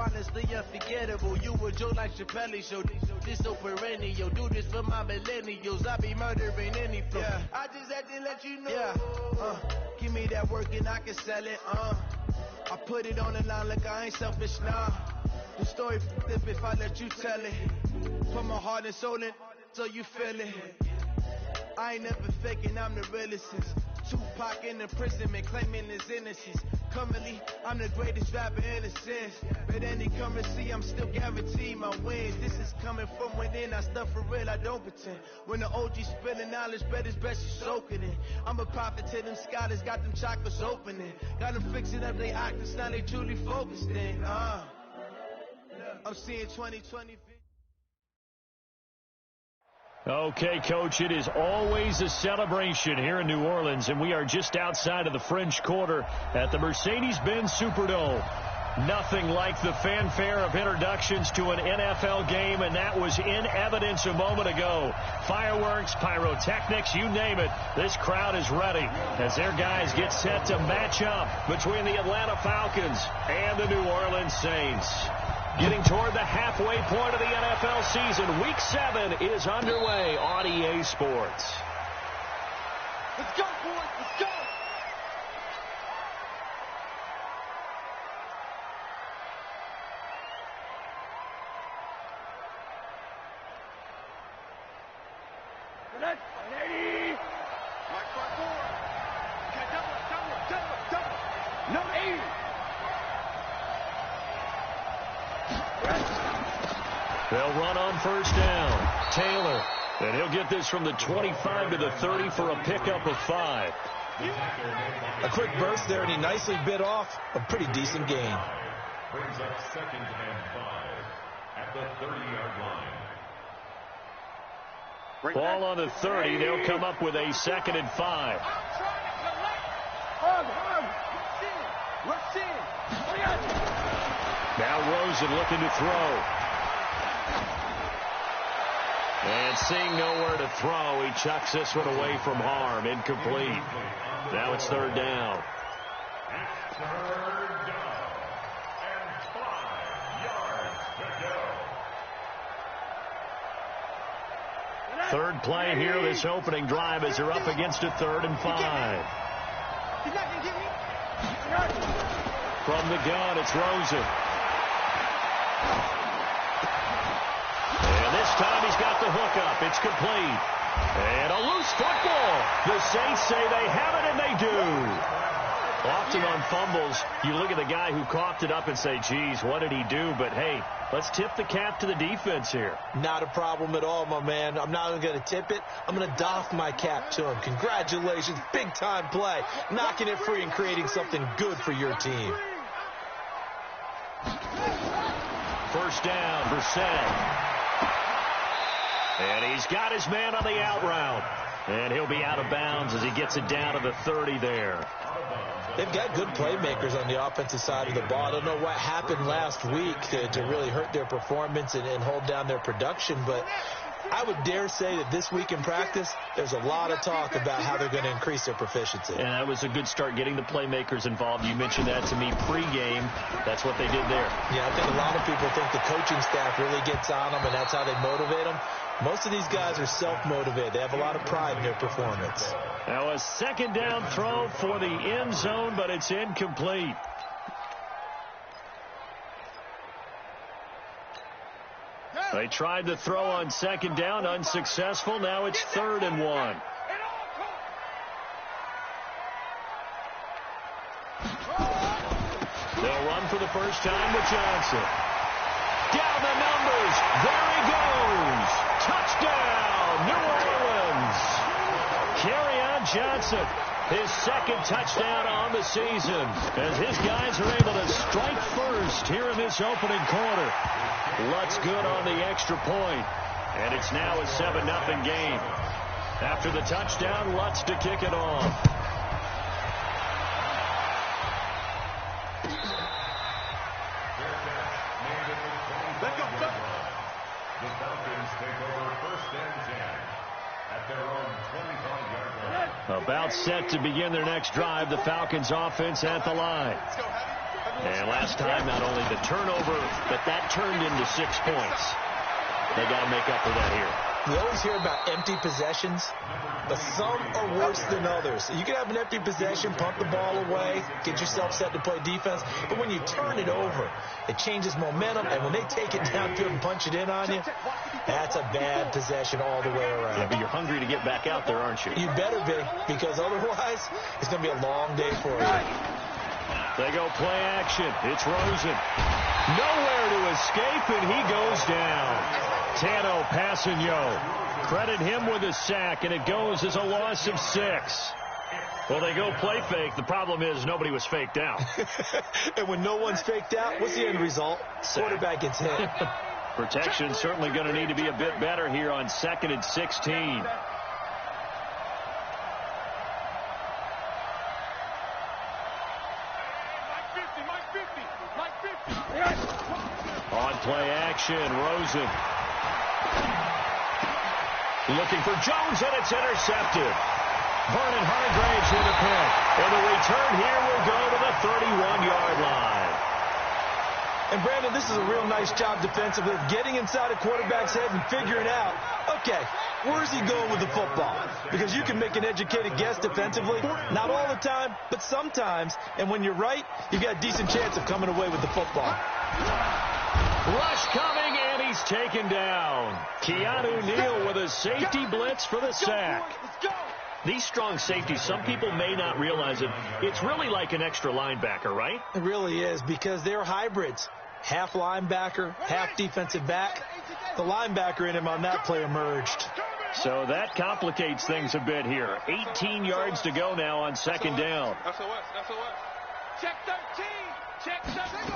honestly unforgettable. You a joke like Chappelle Show. This so perennial. Do this for my millennials. I be murdering any flow. Yeah. I just had to let you know. Yeah. Give me that work and I can sell it. I put it on the line like I ain't selfish, nah. The story f***ed if I let you tell it. Put my heart and soul in so you feel it. I ain't never faking, I'm the realest since Tupac in imprisonment, claiming his innocence. Currently, I'm the greatest rapper in a sense. But any currency, I'm still guaranteed my wins. This is coming from within, I stuff for real, I don't pretend. When the OG spilling knowledge, bet it's best you soak it in. I'm a prophet to them scholars, got them chakras opening. Got them fixing up their octaves, now they truly focused in. I'm seeing 2020. Okay, Coach, it is always a celebration here in New Orleans, and we are just outside of the French Quarter at the Mercedes-Benz Superdome. Nothing like the fanfare of introductions to an NFL game, and that was in evidence a moment ago. Fireworks, pyrotechnics, you name it. This crowd is ready as their guys get set to match up between the Atlanta Falcons and the New Orleans Saints. Getting toward the halfway point of the NFL season. Week 7 is underway on EA Sports. Let's go, boys. Let's go. Let's go, 80. Mark for 4. Okay, double. No 80. They'll run on first down. Taylor. And he'll get this from the 25 to the 30 for a pickup of 5. A quick burst there, and he nicely bit off a pretty decent gain. Brings up 2nd and 5 at the 30-yard line. Ball on the 30. They'll come up with a 2nd and 5. Now Rosen looking to throw. And seeing nowhere to throw, he chucks this one away from harm. Incomplete. Now it's 3rd down. It's 3rd down and 5 yards to go. Third play here, this opening drive, as they're up against a 3rd and 5. He's not going to get me. From the gun, it's Rosen. And this time he's got the hook up. It's complete. And a loose football. The Saints say they have it, and they do. Often on fumbles, you look at the guy who coughed it up and say, geez, what did he do? But, hey, let's tip the cap to the defense here. Not a problem at all, my man. I'm not even going to tip it. I'm going to doff my cap to him. Congratulations. Big-time play. Knocking it free and creating something good for your team. First down, Brissett. And he's got his man on the out route. And he'll be out of bounds as he gets it down to the 30 there. They've got good playmakers on the offensive side of the ball. I don't know what happened last week to really hurt their performance and hold down their production, but I would dare say that this week in practice, there's a lot of talk about how they're going to increase their proficiency. And that was a good start, getting the playmakers involved. You mentioned that to me pregame. That's what they did there. Yeah, I think a lot of people think the coaching staff really gets on them, and that's how they motivate them. Most of these guys are self-motivated. They have a lot of pride in their performance. Now a 2nd down throw for the end zone, but it's incomplete. They tried to throw on 2nd down, unsuccessful. Now it's 3rd and 1. They'll run for the first time with Johnson. Down the numbers. There he goes. Touchdown, New Orleans. Kerryon Johnson, his 2nd touchdown on the season, as his guys are able to strike first here in this opening quarter. Lutz good on the extra point, and it's now a 7-0 game. After the touchdown, Lutz to kick it off. The Falcons take over 1st and 10 at their own 25-yard line. About set to begin their next drive. The Falcons offense at the line. Let's go, Heavy. And last time, not only the turnover, but that turned into 6 points. They got to make up for that here. We always hear about empty possessions, but some are worse than others. You can have an empty possession, pump the ball away, get yourself set to play defense, but when you turn it over, it changes momentum, and when they take it downfield and punch it in on you, that's a bad possession all the way around. Yeah, but you're hungry to get back out there, aren't you? You better be, because otherwise, it's going to be a long day for you. They go play action. It's Rosen. Nowhere to escape, and he goes down. Tano Passanio. Credit him with a sack, and it goes as a loss of 6. Well, they go play fake. The problem is nobody was faked out. And when no one's faked out, what's the end result? Quarterback gets hit. Protection certainly going to need to be a bit better here on 2nd and 16. On play action, Rosen. Looking for Jones, and it's intercepted. Vernon Hargraves with a pick. And the return here will go to the 31-yard line. And, Brandon, this is a real nice job defensively of getting inside a quarterback's head and figuring out, okay, where's he going with the football? Because you can make an educated guess defensively, not all the time, but sometimes. And when you're right, you've got a decent chance of coming away with the football. Rush coming, and he's taken down. Keanu Neal with a safety blitz for the sack. These strong safeties, some people may not realize it. It's really like an extra linebacker, right? It really is, because they're hybrids. Half linebacker, half defensive back. The linebacker in him on that play emerged. So that complicates things a bit here. 18 yards to go now on 2nd down. Check 13. Check 13.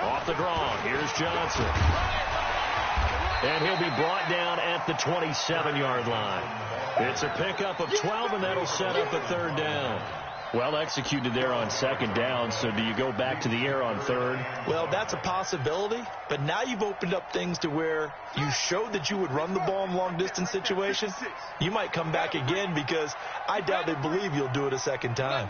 Off the draw, here's Johnson. And he'll be brought down at the 27-yard line. It's a pickup of 12, and that'll set up a 3rd down. Well executed there on 2nd down, so do you go back to the air on 3rd? Well, that's a possibility, but now you've opened up things to where you showed that you would run the ball in long-distance situations. You might come back again, because I doubt they believe you'll do it a 2nd time.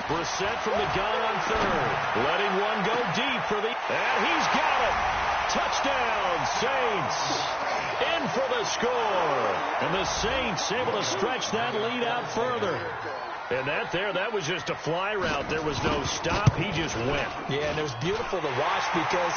Brissett from the gun on 3rd. Letting one go deep for the... And he's got it. Touchdown, Saints. In for the score. And the Saints able to stretch that lead out further. And that was just a fly route. There was no stop. He just went. Yeah, and it was beautiful to watch, because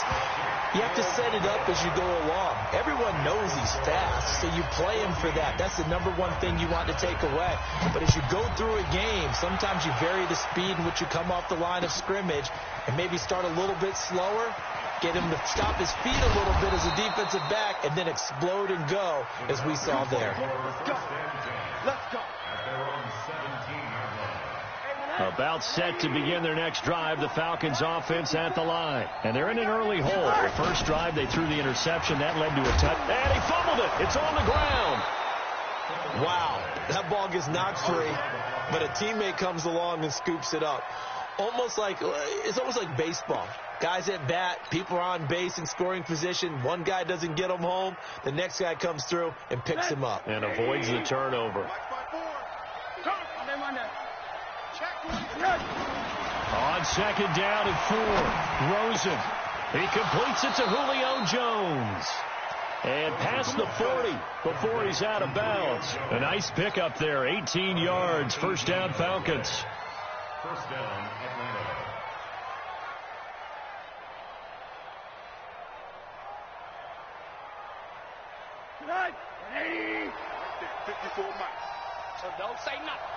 you have to set it up as you go along. Everyone knows he's fast, so you play him for that. That's the number one thing you want to take away. But as you go through a game, sometimes you vary the speed in which you come off the line of scrimmage and maybe start a little bit slower, get him to stop his feet a little bit as a defensive back, and then explode and go, as we saw there. Let's go. About set to begin their next drive, the Falcons offense at the line. And they're in an early hole. The first drive, they threw the interception. That led to a touchdown. And he fumbled it. It's on the ground. Wow. That ball gets knocked free, but a teammate comes along and scoops it up. It's almost like baseball. Guys at bat, people are on base in scoring position. One guy doesn't get him home. The next guy comes through and picks him up. And avoids the turnover. On 2nd down and 4, Rosen. He completes it to Julio Jones. And past the 40 before he's out of bounds. A nice pickup there, 18 yards. 1st down, Falcons. 1st down, Atlanta. Tonight, 54 miles. So don't say nothing.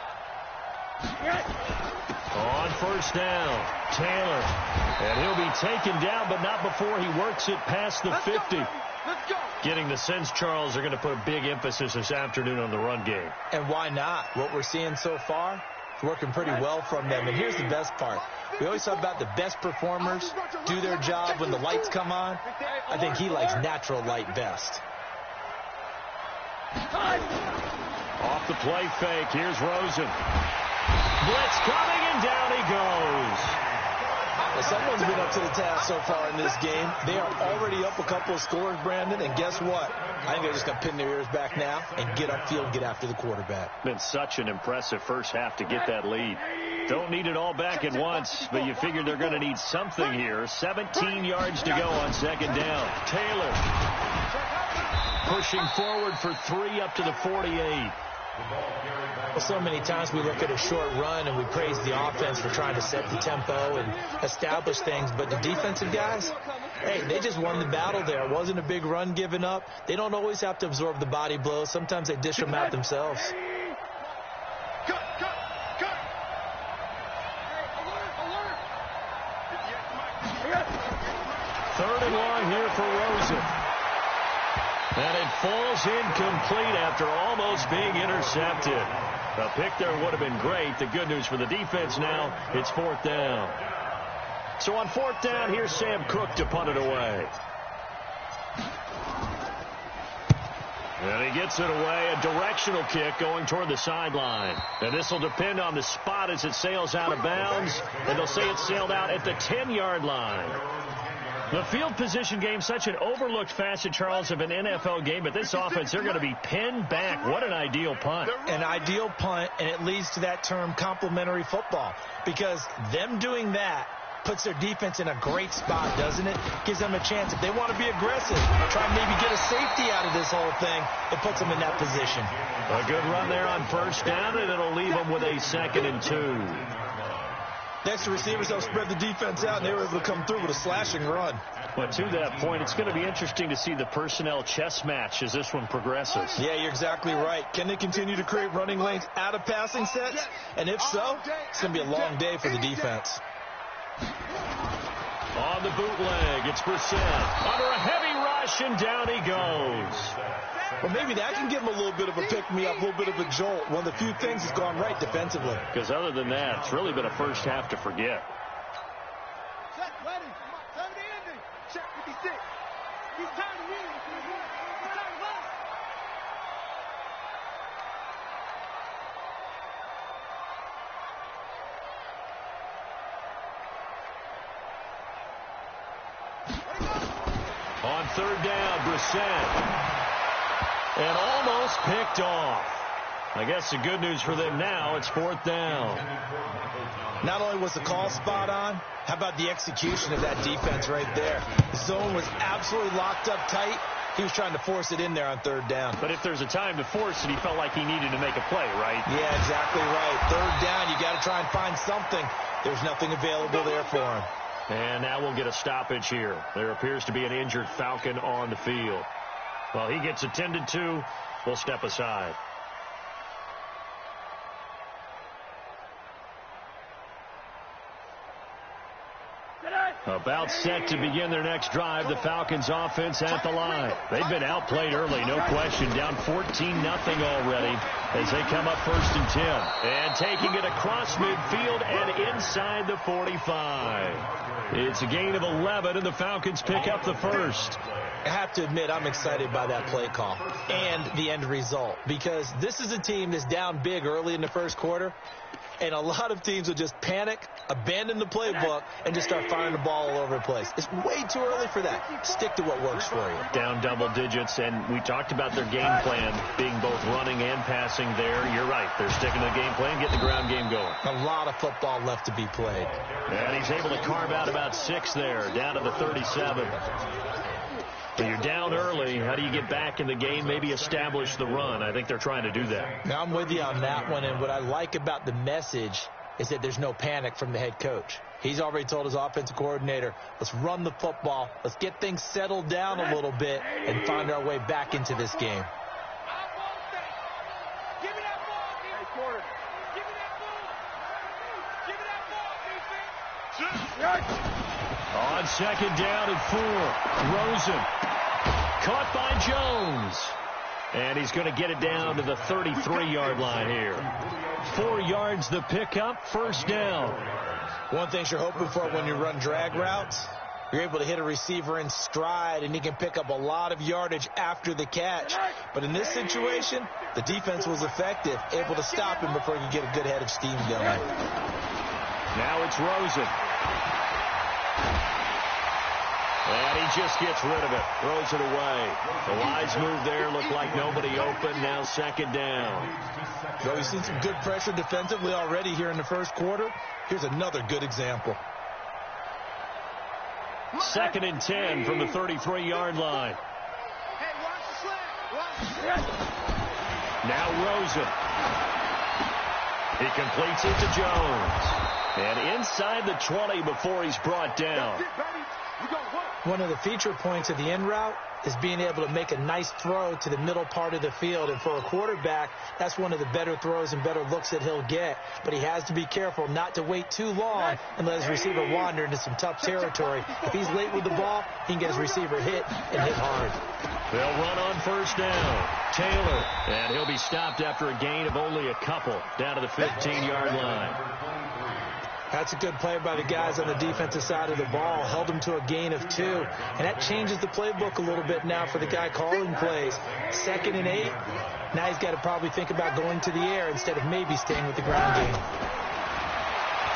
On 1st down, Taylor. And he'll be taken down, but not before he works it past the 50. Let's go. Getting the sense, Charles, they're going to put a big emphasis this afternoon on the run game. And why not? What we're seeing so far is working pretty well from them. And here's the best part. We always talk about the best performers do their job when the lights come on. I think he likes natural light best. Off the play fake, here's Rosen. Blitz coming, and down he goes. Well, someone's been up to the task so far in this game. They are already up a couple of scores, Brandon, and guess what? I think they're just going to pin their ears back now and get upfield and get after the quarterback. Been such an impressive first half to get that lead. Don't need it all back at once, but you figure they're going to need something here. 17 yards to go on second down. Taylor pushing forward for 3 up to the 48. Well, so many times we look at a short run and we praise the offense for trying to set the tempo and establish things, but the defensive guys, hey, they just won the battle there. It wasn't a big run given up. They don't always have to absorb the body blows. Sometimes they dish them out themselves. Third and long here for Rosen. And it falls incomplete after almost being intercepted. A pick there would have been great. The good news for the defense now, it's 4th down. So on 4th down, here's Sam Cook to punt it away. And he gets it away, a directional kick going toward the sideline. And this will depend on the spot as it sails out of bounds. And they'll say it sailed out at the 10-yard line. The field position game, such an overlooked facet, Charles, of an NFL game. But this offense, they're going to be pinned back. What an ideal punt. An ideal punt, and it leads to that term complementary football. Because them doing that puts their defense in a great spot, doesn't it? Gives them a chance. If they want to be aggressive, try and maybe get a safety out of this whole thing, it puts them in that position. A good run there on first down, and it'll leave them with a 2nd and 2. Next, the receivers help spread the defense out, and they were able to come through with a slashing run. But to that point, it's going to be interesting to see the personnel chess match as this one progresses. Yeah, you're exactly right. Can they continue to create running lanes out of passing sets? And if so, it's going to be a long day for the defense. On the bootleg, it's Brissett. Under a heavy rush, and down he goes. Well, maybe that can give him a little bit of a pick-me-up, a little bit of a jolt. One of the few things that's gone right defensively. Because other than that, it's really been a first half to forget. Check, ready. Time to end it. Check 56. He's time to win. He's time to run. On 3rd down, Brissett. And almost picked off. I guess the good news for them now, it's 4th down. Not only was the call spot on, how about the execution of that defense right there? The zone was absolutely locked up tight. He was trying to force it in there on 3rd down. But if there's a time to force it, he felt like he needed to make a play, right? Yeah, exactly right. 3rd down, you got to try and find something. There's nothing available there for him. And now we'll get a stoppage here. There appears to be an injured Falcon on the field. Well, he gets attended to. We'll step aside. About set to begin their next drive, the Falcons offense at the line. They've been outplayed early, no question. Down 14-0 already as they come up 1st and 10. And taking it across midfield and inside the 45. It's a gain of 11, and the Falcons pick up the first. I have to admit, I'm excited by that play call and the end result, because this is a team that's down big early in the first quarter, and a lot of teams will just panic, abandon the playbook, and just start firing the ball all over the place. It's way too early for that. Stick to what works for you. Down double digits, and we talked about their game plan being both running and passing there. You're right. They're sticking to the game plan, getting the ground game going. A lot of football left to be played. And he's able to carve out about 6 there, down to the 37. When you're down early, how do you get back in the game, maybe establish the run? I think they're trying to do that. Now, I'm with you on that one, and what I like about the message is that there's no panic from the head coach. He's already told his offensive coordinator, let's run the football, let's get things settled down a little bit, and find our way back into this game. On 2nd down and 4, Rosen caught by Jones. And he's going to get it down to the 33-yard line here. 4 yards the pickup, 1st down. One thing you're hoping for when you run drag routes, you're able to hit a receiver in stride, and he can pick up a lot of yardage after the catch. But in this situation, the defense was effective, able to stop him before he could get a good head of steam going. Now it's Rosen. And he just gets rid of it. Throws it away. The wise move there. Looked like nobody open. Now second down. So we've seen some good pressure defensively already here in the first quarter. Here's another good example. 2nd and 10 from the 33-yard line. Hey, watch the slant. Now Rosen. He completes it to Jones. And inside the 20 before he's brought down. One of the feature points of the end route is being able to make a nice throw to the middle part of the field. And for a quarterback, that's one of the better throws and better looks that he'll get. But he has to be careful not to wait too long and let his receiver wander into some tough territory. If he's late with the ball, he can get his receiver hit and hit hard. They'll run on first down. Taylor. And he'll be stopped after a gain of only a couple down to the 15-yard line. That's a good play by the guys on the defensive side of the ball. Held him to a gain of 2. And that changes the playbook a little bit now for the guy calling plays. 2nd and 8. Now he's got to probably think about going to the air instead of maybe staying with the ground game.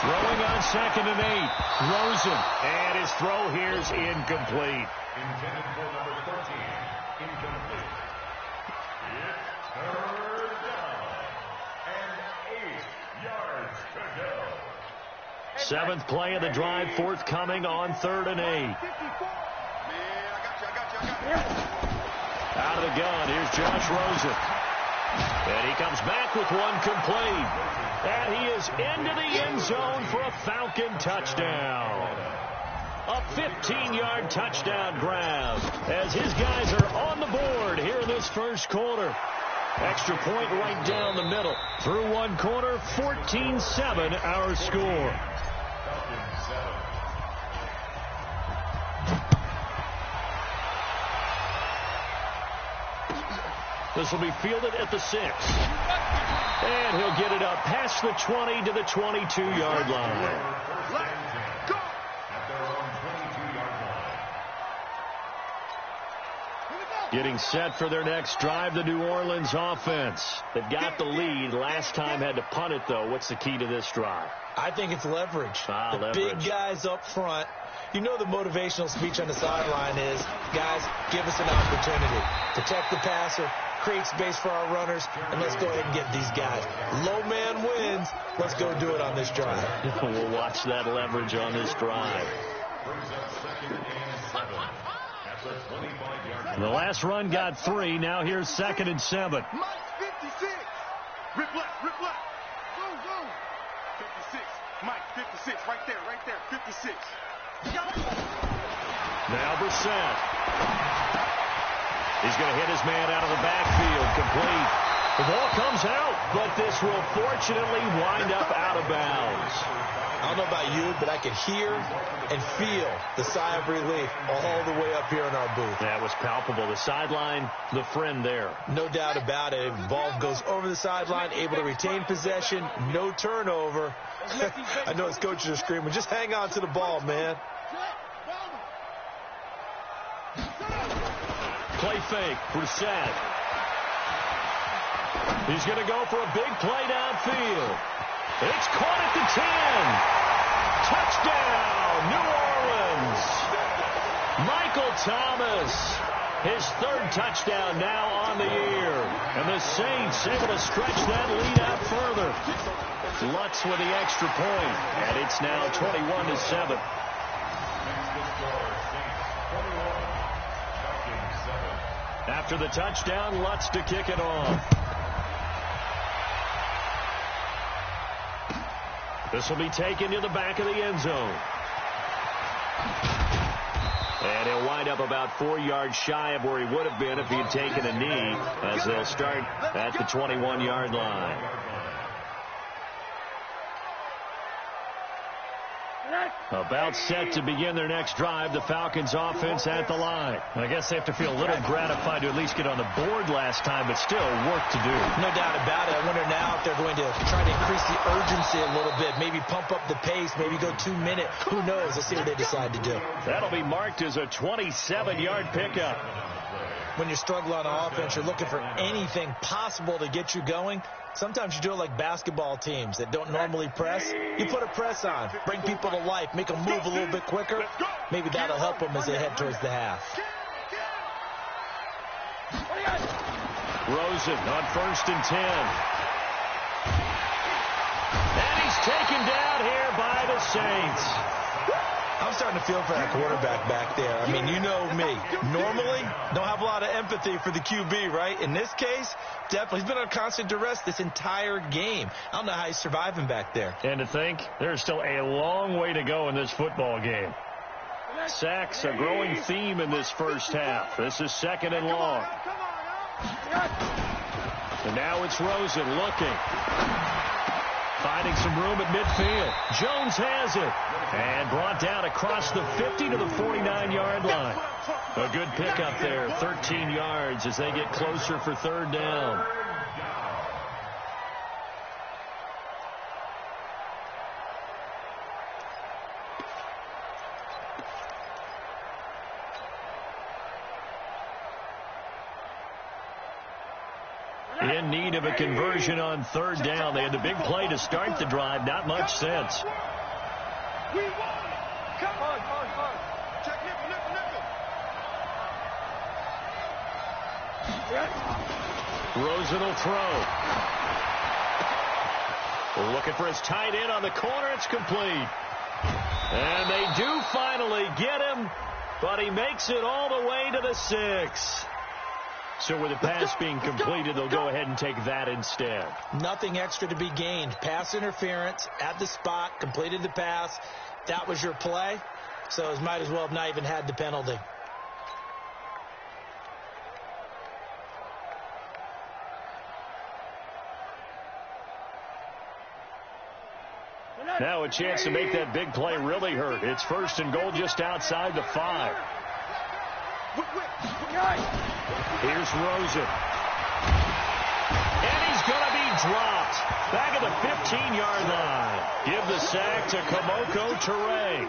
Throwing on 2nd and 8. Rosen. And his throw here's incomplete. Intended for number 13. Incomplete. It's third down. And 8 yards to go. 7th play of the drive, forthcoming on 3rd and 8. Out of the gun, here's Josh Rosen. And he comes back with one complete. And he is into the end zone for a Falcon touchdown. A 15-yard touchdown grab as his guys are on the board here in this first quarter. Extra point right down the middle. Through one quarter, 14-7 our score. This will be fielded at the 6. And he'll get it up past the 20 to the 22-yard line. Getting set for their next drive, the New Orleans offense. They've got the lead. Last time had to punt it, though. What's the key to this drive? I think it's leverage. Leverage. Big guys up front. You know the motivational speech on the sideline is, guys, give us an opportunity. Protect the passer, create space for our runners, and let's go ahead and get these guys. Low man wins. Let's go do it on this drive. We'll watch that leverage on this drive. The last run got 3. Now here's 2nd and 7. Mike 56. Rip left, rip left. Go, go. 56. Mike 56. Right there, 56. Now Brissett. He's going to hit his man out of the backfield. Complete. The ball comes out, but this will fortunately wind up out of bounds. I don't know about you, but I could hear and feel the sigh of relief all the way up here in our booth. That was palpable. The sideline, the friend there. No doubt about it. Ball goes over the sideline, able to retain possession, no turnover. I know his coaches are screaming, just hang on to the ball, man. Play fake, Brissett. He's going to go for a big play downfield. It's caught at the 10. Touchdown, New Orleans. Michael Thomas, his 3rd touchdown now on the year. And the Saints able to stretch that lead out further. Lutz with the extra point, and it's now 21-7. After the touchdown, Lutz to kick it off. This will be taken to the back of the end zone. And he'll wind up about 4 yards shy of where he would have been if he had taken a knee, as they'll start at the 21-yard line. About set to begin their next drive, the Falcons offense at the line. I guess they have to feel a little gratified to at least get on the board last time, but still work to do. No doubt about it. I wonder now if they're going to try to increase the urgency a little bit, maybe pump up the pace, maybe go 2-minute. Who knows? Let's see what they decide to do. That'll be marked as a 27-yard pickup. when you struggle on offense, you're looking for anything possible to get you going. Sometimes you do it like basketball teams that don't normally press. You put a press on, bring people to life, make them move a little bit quicker. Maybe that'll help them as they head towards the half. Rosen on 1st and 10. And he's taken down here by the Saints. I'm starting to feel for that quarterback back there. I mean, you know me. Normally, don't have a lot of empathy for the QB, right? In this case, definitely. He's been on constant duress this entire game. I don't know how he's surviving back there. And to think, there's still a long way to go in this football game. Sacks, a growing theme in this first half. This is 2nd and long. And now it's Rosen looking. Finding some room at midfield. Jones has it. And brought down across the 50 to the 49-yard line. A good pickup there, 13 yards as they get closer for 3rd down. In need of a conversion on 3rd down. They had the big play to start the drive. Not much sense. We won! Come on! Check nickel. Rosen will throw. Looking for his tight end on the corner. It's complete. And they do finally get him, but he makes it all the way to the 6. So with the pass being completed, they'll go ahead and take that instead. Nothing extra to be gained. Pass interference at the spot, completed the pass. That was your play. So it might as well have not even had the penalty. Now a chance to make that big play really hurt. It's 1st and goal just outside the 5. Here's Rosen. And he's going to be dropped. Back at the 15-yard line. Give the sack to Kemoko Turay.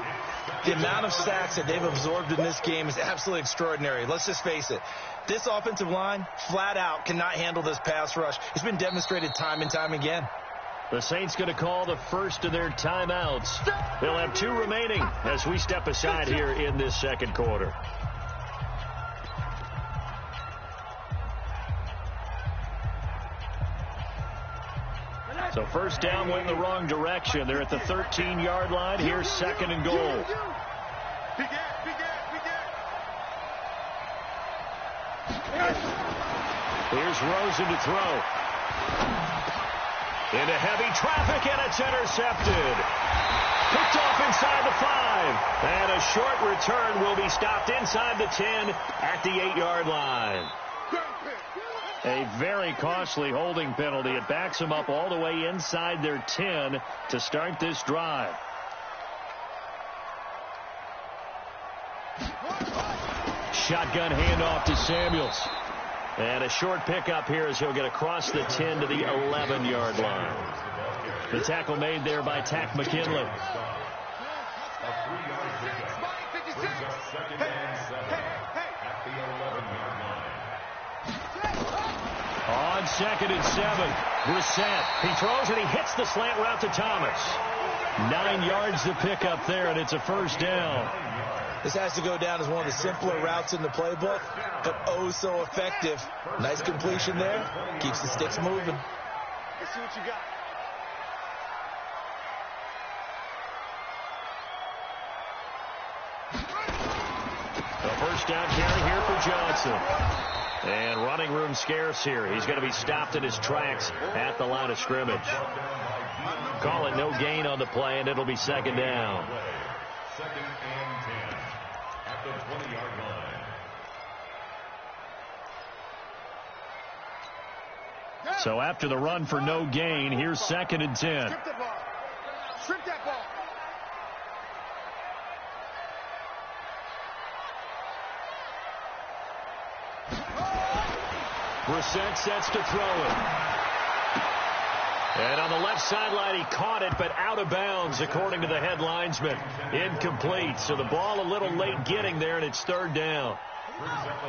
The amount of sacks that they've absorbed in this game is absolutely extraordinary. Let's just face it. This offensive line, flat out, cannot handle this pass rush. It's been demonstrated time and time again. The Saints going to call the first of their timeouts. They'll have 2 remaining as we step aside here in this 2nd quarter. So 1st down went in the wrong direction. They're at the 13-yard line. Here's 2nd and goal. Here's Rosen to throw. Into heavy traffic, and it's intercepted. Picked off inside the 5. And a short return will be stopped inside the 10 at the 8-yard line. A very costly holding penalty. It backs them up all the way inside their 10 to start this drive. Shotgun handoff to Samuels. And a short pickup here as he'll get across the 10 to the 11-yard line. The tackle made there by Tack McKinley. On 2nd and 7, Brissett. He throws and he hits the slant route to Thomas. 9 yards to pick up there, and it's a 1st down. This has to go down as one of the simpler routes in the playbook, but oh so effective. Nice completion there. Keeps the sticks moving. Let's see what you got. The 1st down carry here for Johnson. And running room scarce here. He's going to be stopped in his tracks at the line of scrimmage. Call it no gain on the play, and it'll be 2nd down. 2nd and 10 at the 20-yard line. So after the run for no gain, here's 2nd and 10. Strip the ball. Strip that ball. Brissett sets to throw it. And on the left sideline, he caught it, but out of bounds, according to the head linesman. Incomplete. So the ball a little late getting there, and it's 3rd down.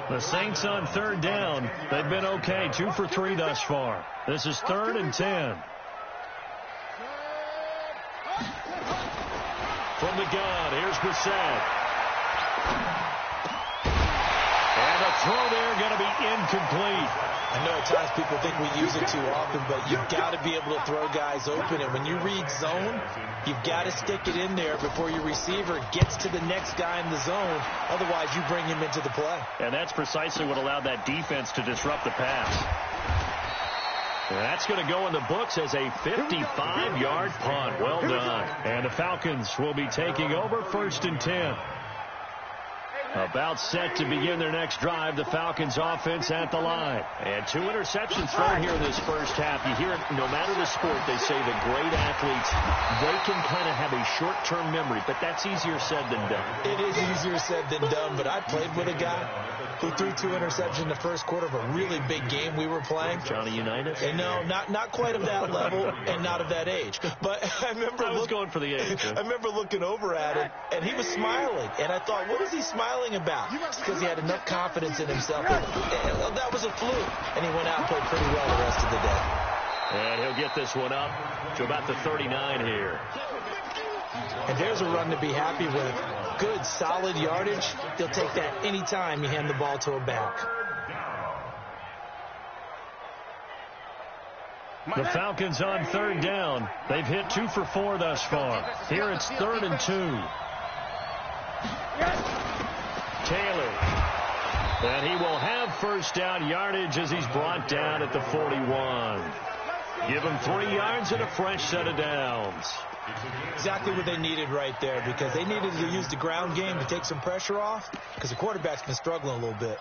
The Saints on third down. They've been okay, 2 for 3 thus far. This is 3rd and 10. From the gun, here's Brissett. And a throw there going to be incomplete. I know at times people think we use it too often, but you've got to be able to throw guys open. And when you read zone, you've got to stick it in there before your receiver gets to the next guy in the zone. Otherwise, you bring him into the play. And that's precisely what allowed that defense to disrupt the pass. And that's going to go in the books as a 55-yard punt. Well done. And the Falcons will be taking over 1st and 10. About set to begin their next drive, the Falcons offense at the line. And 2 interceptions thrown here in this first half. You hear it, no matter the sport, they say the great athletes, they can kind of have a short-term memory, but that's easier said than done. It is easier said than done, but I played with a guy who threw 2 interceptions in the first quarter of a really big game we were playing. Johnny Unitas? And no, not quite of that level and not of that age. But I was going for the age. I remember looking over at him, and he was smiling. And I thought, what is he smiling about? Because he had enough confidence in himself. That was a fluke. And he went out and played pretty well the rest of the day. And he'll get this one up to about the 39 here. And there's a run to be happy with. Good, solid yardage. He'll take that anytime you hand the ball to a back. The Falcons on third down. They've hit 2 for 4 thus far. Here it's 3rd and 2. Taylor. And he will have first down yardage as he's brought down at the 41. Give him 3 yards and a fresh set of downs. Exactly what they needed right there, because they needed to use the ground game to take some pressure off, because the quarterback's been struggling a little bit.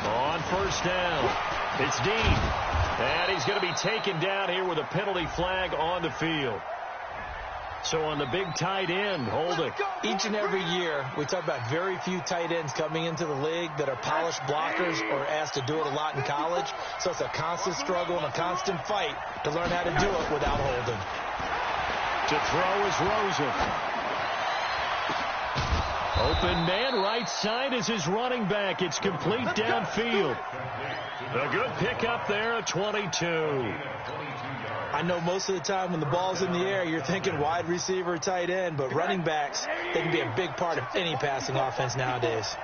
On first down, it's Dean. And he's going to be taken down here with a penalty flag on the field. So on the big tight end, Holding. Each and every year, we talk about very few tight ends coming into the league that are polished blockers or asked to do it a lot in college. So it's a constant struggle and a constant fight to learn how to do it without Holding. To throw is Rosen. Open man, right side is his running back. It's complete downfield. A good pickup there at 22. I know most of the time when the ball's in the air, you're thinking wide receiver, tight end, but running backs, they can be a big part of any passing offense nowadays.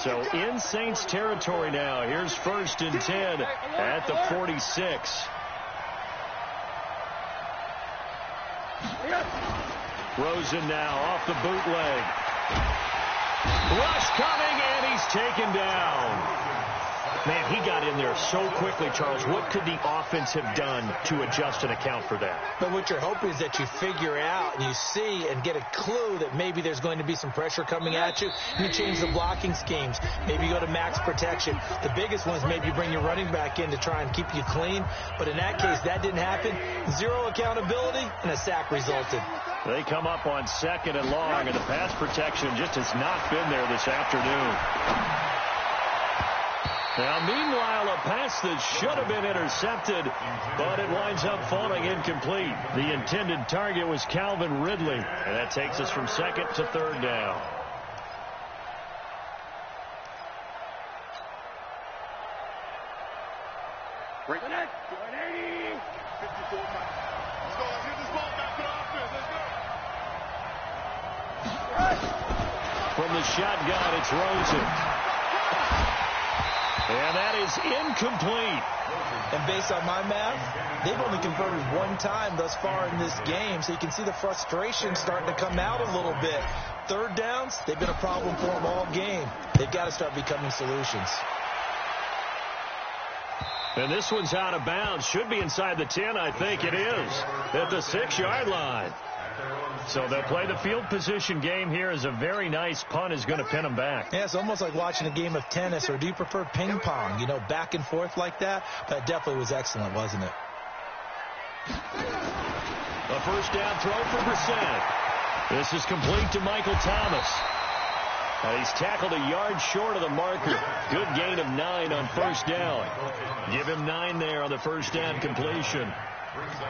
So in Saints territory now. Here's 1st and 10 at the 46. Rosen now off the bootleg. Rush coming, and he's taken down. Man, he got in there so quickly, Charles. What could the offense have done to adjust and account for that? But what you're hoping is that you figure out and you see and get a clue that maybe there's going to be some pressure coming at you. And you change the blocking schemes. Maybe you go to max protection. The biggest one is maybe you bring your running back in to try and keep you clean. But in that case, that didn't happen. 0 accountability, and a sack resulted. They come up on 2nd and long, and the pass protection just has not been there this afternoon. Now, meanwhile, a pass that should have been intercepted, but it winds up falling incomplete. The intended target was Calvin Ridley, and that takes us from 2nd to 3rd down. Break it. 180. 54 miles. Let's go. Let's get this ball back to the offense. Let's go. From the shotgun, it's Rosen. And that is incomplete. And based on my math, they've only converted 1 time thus far in this game, so you can see the frustration starting to come out a little bit. 3rd downs, they've been a problem for them all game. They've got to start becoming solutions. And this one's out of bounds. Should be inside the 10, I think it is, at the 6-yard line. So they'll play the field position game here as a very nice punt is going to pin them back. Yeah, it's almost like watching a game of tennis, or do you prefer ping pong? You know, back and forth like that? That definitely was excellent, wasn't it? A first down throw for Brissett. This is complete to Michael Thomas. He's tackled a yard short of the marker. Good gain of 9 on first down. Give him 9 there on the first down completion.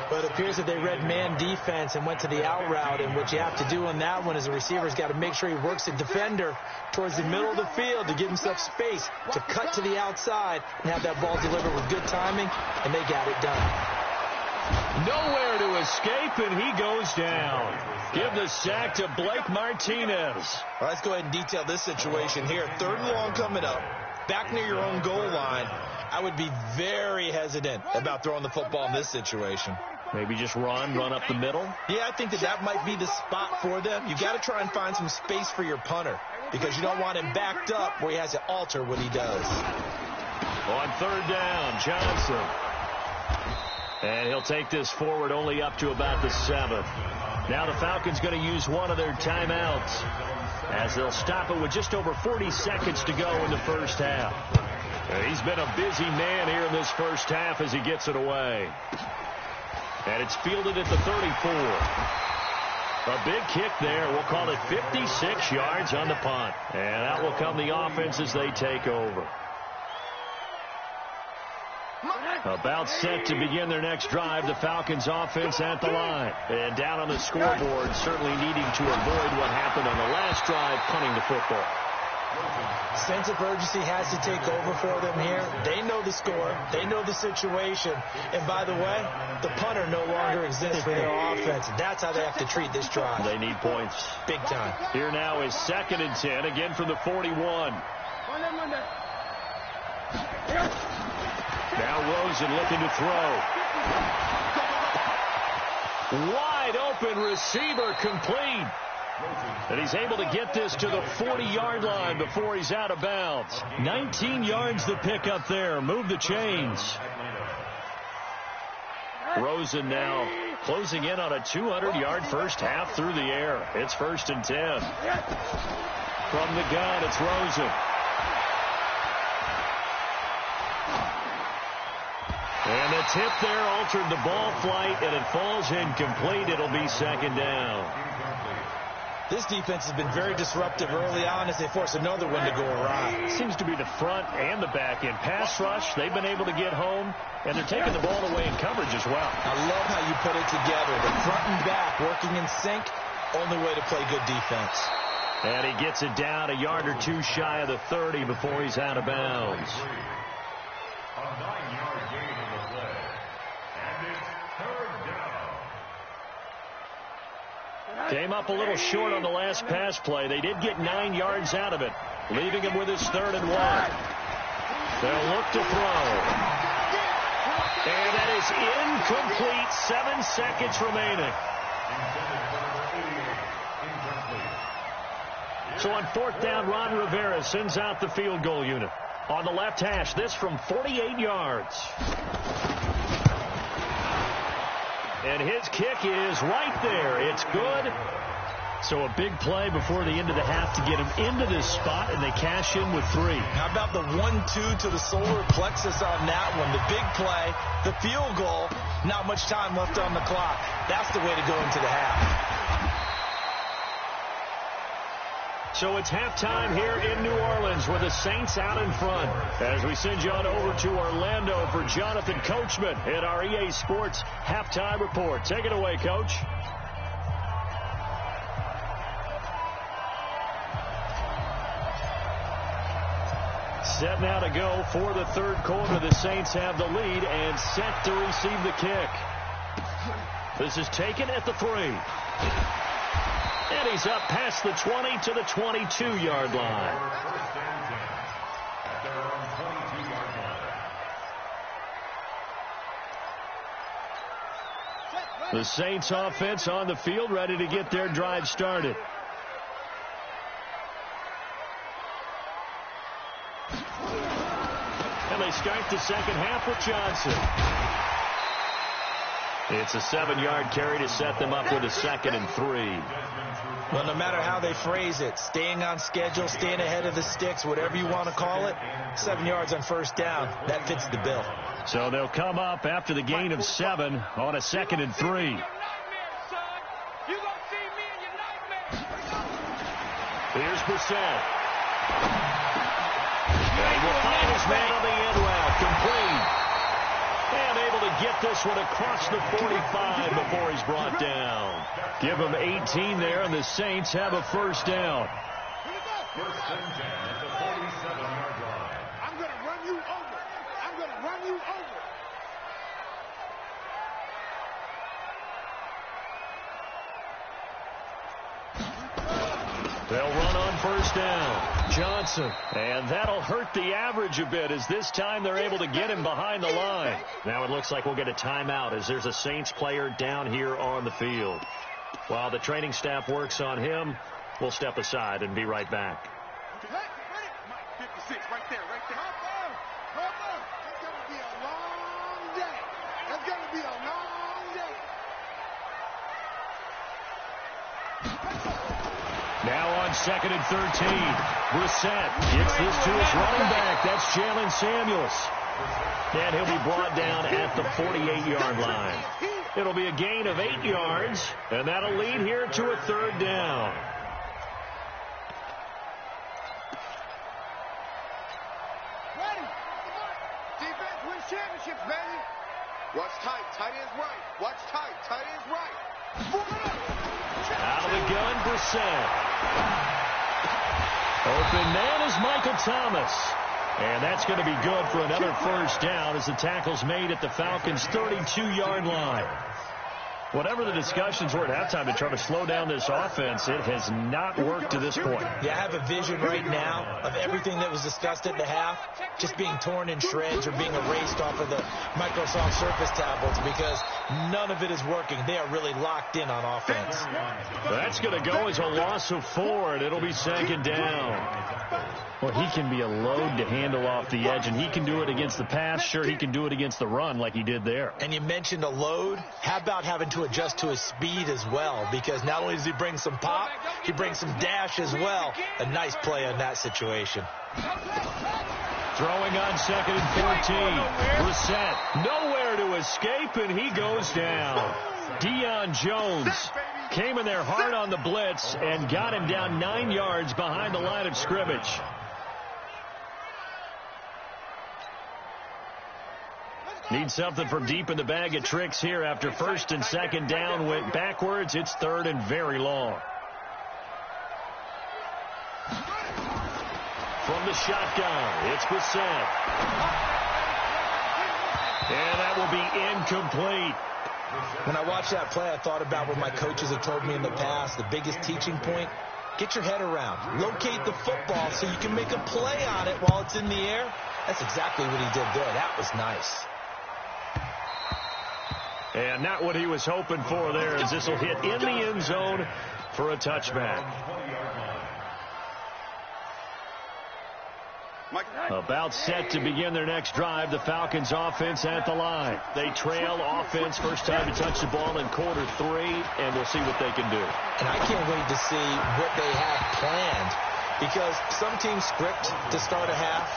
But it appears that they read man defense and went to the out route, and what you have to do on that one is the receiver's got to make sure he works the defender towards the middle of the field to give himself space to cut to the outside and have that ball delivered with good timing, and they got it done. Nowhere to escape, and he goes down. Give the sack to Blake Martinez. Well, let's go ahead and detail this situation here. 3rd and long coming up, back near your own goal line. I would be very hesitant about throwing the football in this situation. Maybe just run up the middle? Yeah, I think that might be the spot for them. You got to try and find some space for your punter because you don't want him backed up where he has to alter what he does. On 3rd down, Johnson. And he'll take this forward only up to about the 7. Now the Falcons going to use one of their timeouts as they'll stop it with just over 40 seconds to go in the first half. He's been a busy man here in this first half as he gets it away. And it's fielded at the 34. A big kick there. We'll call it 56 yards on the punt. And out will come the offense as they take over. About set to begin their next drive, the Falcons offense at the line. And down on the scoreboard, certainly needing to avoid what happened on the last drive, punting the football. Sense of urgency has to take over for them here. They know the score. They know the situation. And by the way, the punter no longer exists for their offense. That's how they have to treat this drive. They need points. Big time. Here now is 2nd and 10, again from the 41. Now Rosen looking to throw. Wide open receiver complete. And he's able to get this to the 40-yard line before he's out of bounds. 19 yards to pick up there. Move the chains. Rosen now closing in on a 200-yard first half through the air. It's 1st and 10. From the gun, it's Rosen. And the tip there altered the ball flight, and it falls incomplete. It'll be 2nd down. This defense has been very disruptive early on as they force another one to go awry. Seems to be the front and the back end. Pass rush, they've been able to get home, and they're taking the ball away in coverage as well. I love how you put it together. The front and back working in sync, only way to play good defense. And he gets it down a yard or two shy of the 30 before he's out of bounds. A 9-yard gain on the play. And it's 3rd down. Came up a little short on the last pass play. They did get 9 yards out of it, leaving him with his 3rd and 1. They'll look to throw. And that is incomplete. 7 seconds remaining. So on 4th down, Ron Rivera sends out the field goal unit. On the left hash, this from 48 yards. And his kick is right there. It's good. So a big play before the end of the half to get him into this spot, and they cash in with 3. How about the 1-2 to the solar plexus on that one? The big play, the field goal, not much time left on the clock. That's the way to go into the half. So it's halftime here in New Orleans with the Saints out in front. As we send you on over to Orlando for Jonathan Coachman in our EA Sports Halftime Report. Take it away, Coach. Set now to go for the 3rd quarter. The Saints have the lead and set to receive the kick. This is taken at the 3. And he's up past the 20 to the 22-yard line. The Saints offense on the field, ready to get their drive started. And they start the second half with Johnson. It's a 7-yard carry to set them up with a 2nd and 3. Well, no matter how they phrase it, staying on schedule, staying ahead of the sticks, whatever you want to call it, 7 yards on first down, that fits the bill. So they'll come up after the gain of 7 on a 2nd and 3. Here's Brissett. And he will find his man on the end route. Complete. And able to get this one across the 45 before he's brought down. Give him 18 there, and the Saints have a first down. First and 10 at the 47-yard line. I'm going to run you over. I'm going to run you over. They'll run on first down. Johnson. And that'll hurt the average a bit as this time they're able to get him behind the line. Now it looks like we'll get a timeout as there's a Saints player down here on the field. While the training staff works on him, we'll step aside and be right back. 56, right there, right there. It's going to be a long day. It's going to be a long day. Now on 2nd and 13. Brissett gets this to his running back. That's Jalen Samuels. And he'll be brought down at the 48-yard line. It'll be a gain of 8 yards, and that'll lead here to a third down. Ready. Defense wins championships, baby. Watch tight. Tight ends right. Watch tight. Tight ends right. Out of the gun, Brissett. Open man is Michael Thomas. And that's going to be good for another first down as the tackle's made at the Falcons' 32-yard line. Whatever the discussions were at halftime to try to slow down this offense, it has not worked to this point. Yeah, I have a vision right now of everything that was discussed at the half just being torn in shreds or being erased off of the Microsoft Surface tablets because none of it is working. They are really locked in on offense. That's going to go as a loss of 4, and it'll be second down. Well, he can be a load to handle off the edge, and he can do it against the pass. Sure, he can do it against the run like he did there. And you mentioned a load. How about having to adjust to his speed as well? Because not only does he bring some pop, he brings some dash as well. A nice play on that situation. Throwing on 2nd and 14. Brissett nowhere to escape, and he goes down. Deion Jones came in there hard on the blitz and got him down 9 yards behind the line of scrimmage. Need something from deep in the bag of tricks here after first and second down went backwards. It's third and very long. From the shotgun, it's Brissett. And that will be incomplete. When I watched that play, I thought about what my coaches have told me in the past. The biggest teaching point, get your head around. Locate the football so you can make a play on it while it's in the air. That's exactly what he did there. That was nice. And not what he was hoping for there as this will hit in the end zone for a touchback. About set to begin their next drive, the Falcons offense at the line. They trail offense, first time to touch the ball in quarter 3, and we'll see what they can do. And I can't wait to see what they have planned because some teams script to start a half.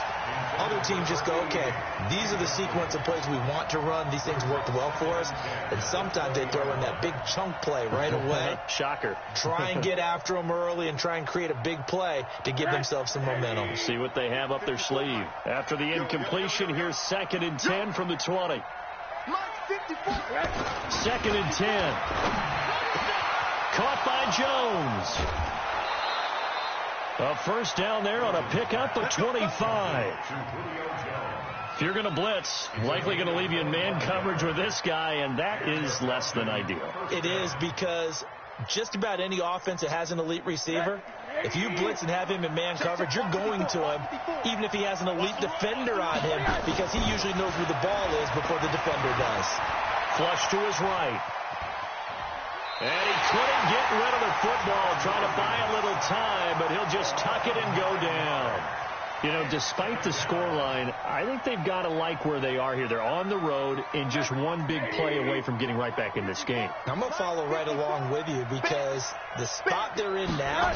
Other teams just go, okay, these are the sequence of plays we want to run. These things worked well for us. And sometimes they throw in that big chunk play right away. Shocker. Try and get after them early and try and create a big play to give themselves some momentum. See what they have up their sleeve. After the incompletion, here's 2nd and 10 from the 20. 2nd and 10. Caught by Jones. A first down there on a pickup of 25. If you're going to blitz, likely going to leave you in man coverage with this guy, and that is less than ideal. It is because just about any offense that has an elite receiver, if you blitz and have him in man coverage, you're going to him, even if he has an elite defender on him, because he usually knows where the ball is before the defender does. Flush to his right. And he couldn't get rid of the football, trying to buy a little time, but he'll just tuck it and go down. You know, despite the scoreline, I think they've got to like where they are here. They're on the road and just one big play away from getting right back in this game. I'm going to follow right along with you because the spot they're in now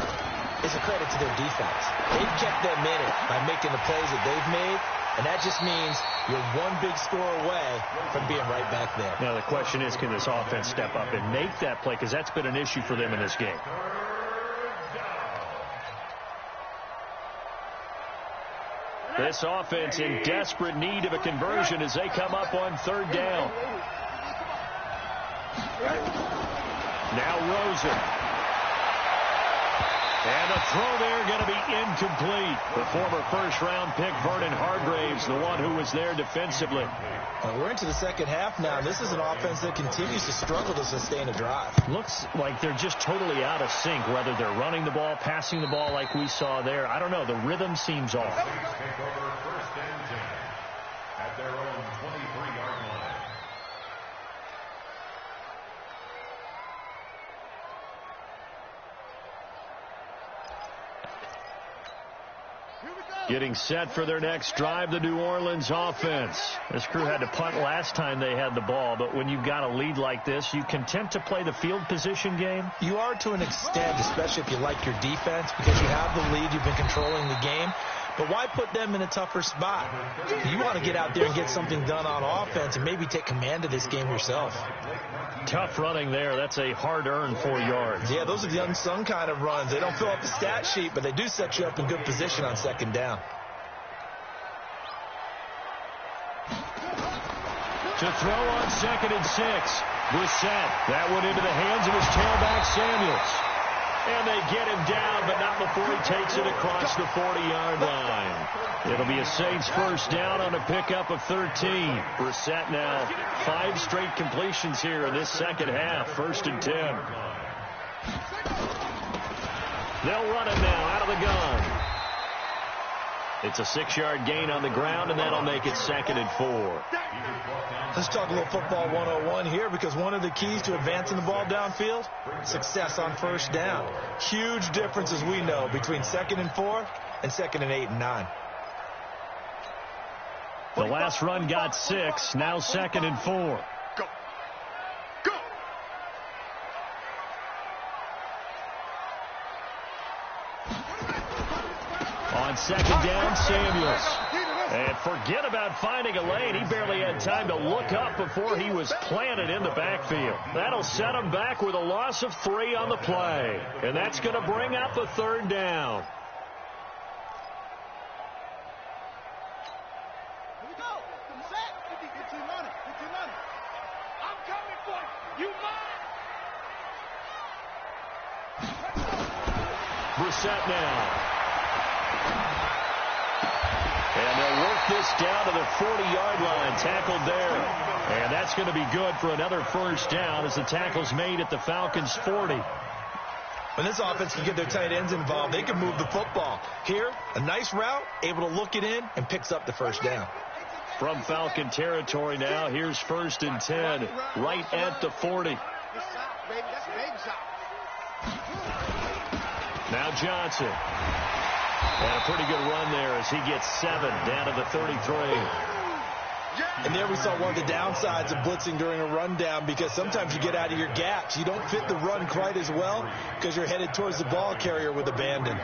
is a credit to their defense. They've kept them in it by making the plays that they've made, and that just means you're one big score away from being right back there. Now, the question is, can this offense step up and make that play? Because that's been an issue for them in this game. This offense in desperate need of a conversion as they come up on third down. Now Rosen. And the throw there going to be incomplete. The former first-round pick, Vernon Hargraves, the one who was there defensively. Well, we're into the second half now. This is an offense that continues to struggle to sustain a drive. Looks like they're just totally out of sync, whether they're running the ball, passing the ball like we saw there. I don't know. The rhythm seems off. Take over first and 10 at their own 23-yard line. Getting set for their next drive, the New Orleans offense. This crew had to punt last time they had the ball, but when you've got a lead like this, you content to play the field position game? You are to an extent, especially if you like your defense, because you have the lead, you've been controlling the game. But why put them in a tougher spot? You want to get out there and get something done on offense and maybe take command of this game yourself. Tough running there. That's a hard-earned 4 yards. Yeah, those are the unsung kind of runs. They don't fill up the stat sheet, but they do set you up in good position on second down. To throw on 2nd and 6. Brissett. That one into the hands of his tailback, Samuels. And they get him down, but not before he takes it across the 40-yard line. It'll be a Saints first down on a pickup of 13. Brissett now 5 straight completions here in this second half. 1st and 10. They'll run it now out of the gun. It's a 6-yard gain on the ground, and that'll make it 2nd and 4. Let's talk a little football 101 here, because one of the keys to advancing the ball downfield, success on first down. Huge difference, as we know, between 2nd and 4 and 2nd and 8 and 9. The last run got 6, now 2nd and 4. Go. Go. On 2nd down, Samuels. And forget about finding a lane. He barely had time to look up before he was planted in the backfield. That'll set him back with a loss of 3 on the play. And that's going to bring up the 3rd down. Here we go. Set. Get you running. I'm coming for you. You mine. Brissett now. And they'll work this down to the 40-yard line, tackled there. And that's going to be good for another first down as the tackle's made at the Falcons' 40. When this offense can get their tight ends involved, they can move the football. Here, a nice route, able to look it in, and picks up the first down. From Falcon territory now, here's 1st and 10, right at the 40. Now Johnson. And a pretty good run there as he gets 7 down to the 33. And there we saw one of the downsides of blitzing during a rundown, because sometimes you get out of your gaps. You don't fit the run quite as well because you're headed towards the ball carrier with abandon.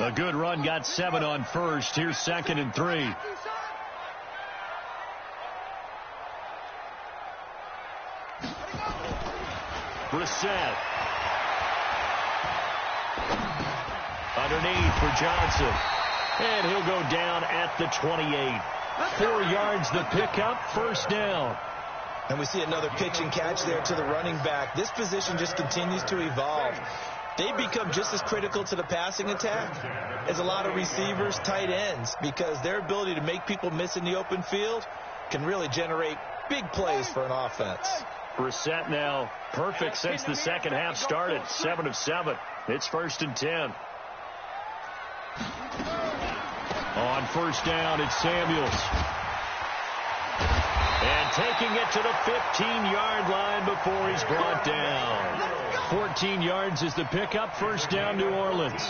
A good run got 7 on first. Here's 2nd and 3. Brissett. Underneath for Johnson. And he'll go down at the 28. 4 yards the pickup, first down. And we see another pitch and catch there to the running back. This position just continues to evolve. They become just as critical to the passing attack as a lot of receivers, tight ends, because their ability to make people miss in the open field can really generate big plays for an offense. Brissett now perfect since the second half started. 7 of 7. It's 1st and 10. On first down, it's Samuels. And taking it to the 15-yard line before he's brought down. 14 yards is the pickup. First down, New Orleans.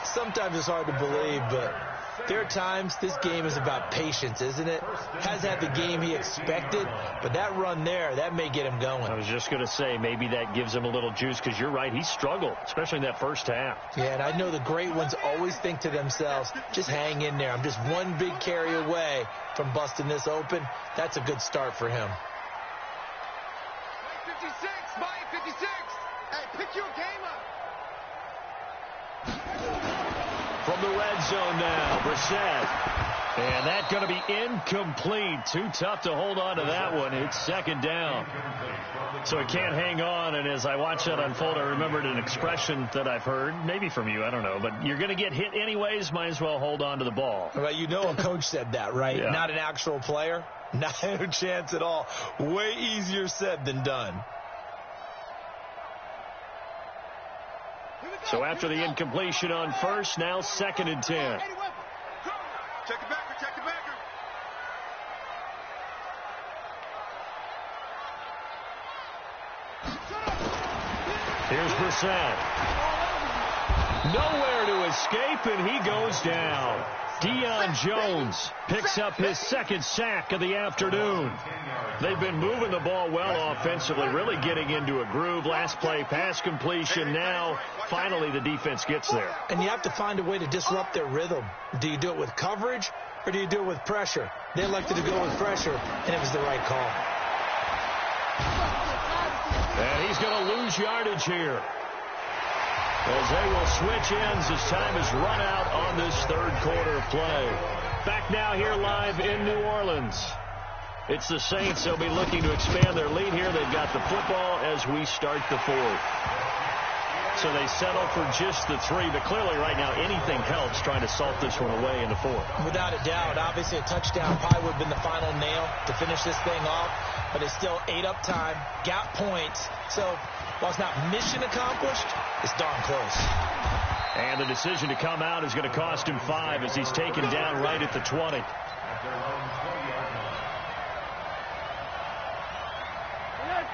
Sometimes it's hard to believe, but there are times this game is about patience, isn't it? Has had the game he expected, but that run there, that may get him going. I was just going to say, maybe that gives him a little juice, because you're right, he struggled, especially in that first half. Yeah, and I know the great ones always think to themselves, just hang in there. I'm just one big carry away from busting this open. That's a good start for him. 56, Mike, 56. Hey, pick your game up. From the red zone now, Brissett. And that's going to be incomplete. Too tough to hold on to that one. It's second down. So it can't hang on. And as I watch that unfold, I remembered an expression that I've heard, maybe from you, I don't know. But you're going to get hit anyways, might as well hold on to the ball. Well, you know a coach said that, right? Yeah. Not an actual player. Not a chance at all. Way easier said than done. So after the incompletion on first, now 2nd and 10. Check it back. Check it back. Here's Brissett. Nowhere to escape, and he goes down. Deion Jones picks up his 2nd sack of the afternoon. They've been moving the ball well offensively, really getting into a groove. Last play, pass completion. Now, finally, the defense gets there. And you have to find a way to disrupt their rhythm. Do you do it with coverage, or do you do it with pressure? They elected to go with pressure, and it was the right call. And he's going to lose yardage here, as they will switch ends as time is run out on this third quarter of play. Back now here live in New Orleans. It's the Saints. They'll be looking to expand their lead here. They've got the football as we start the fourth. So they settle for just the 3, but clearly right now anything helps trying to salt this one away in the fourth. Without a doubt, obviously a touchdown probably would have been the final nail to finish this thing off, but it's still ate up time, got points. So while it's not mission accomplished, it's darn close. And the decision to come out is going to cost him 5 as he's taken down right at the 20.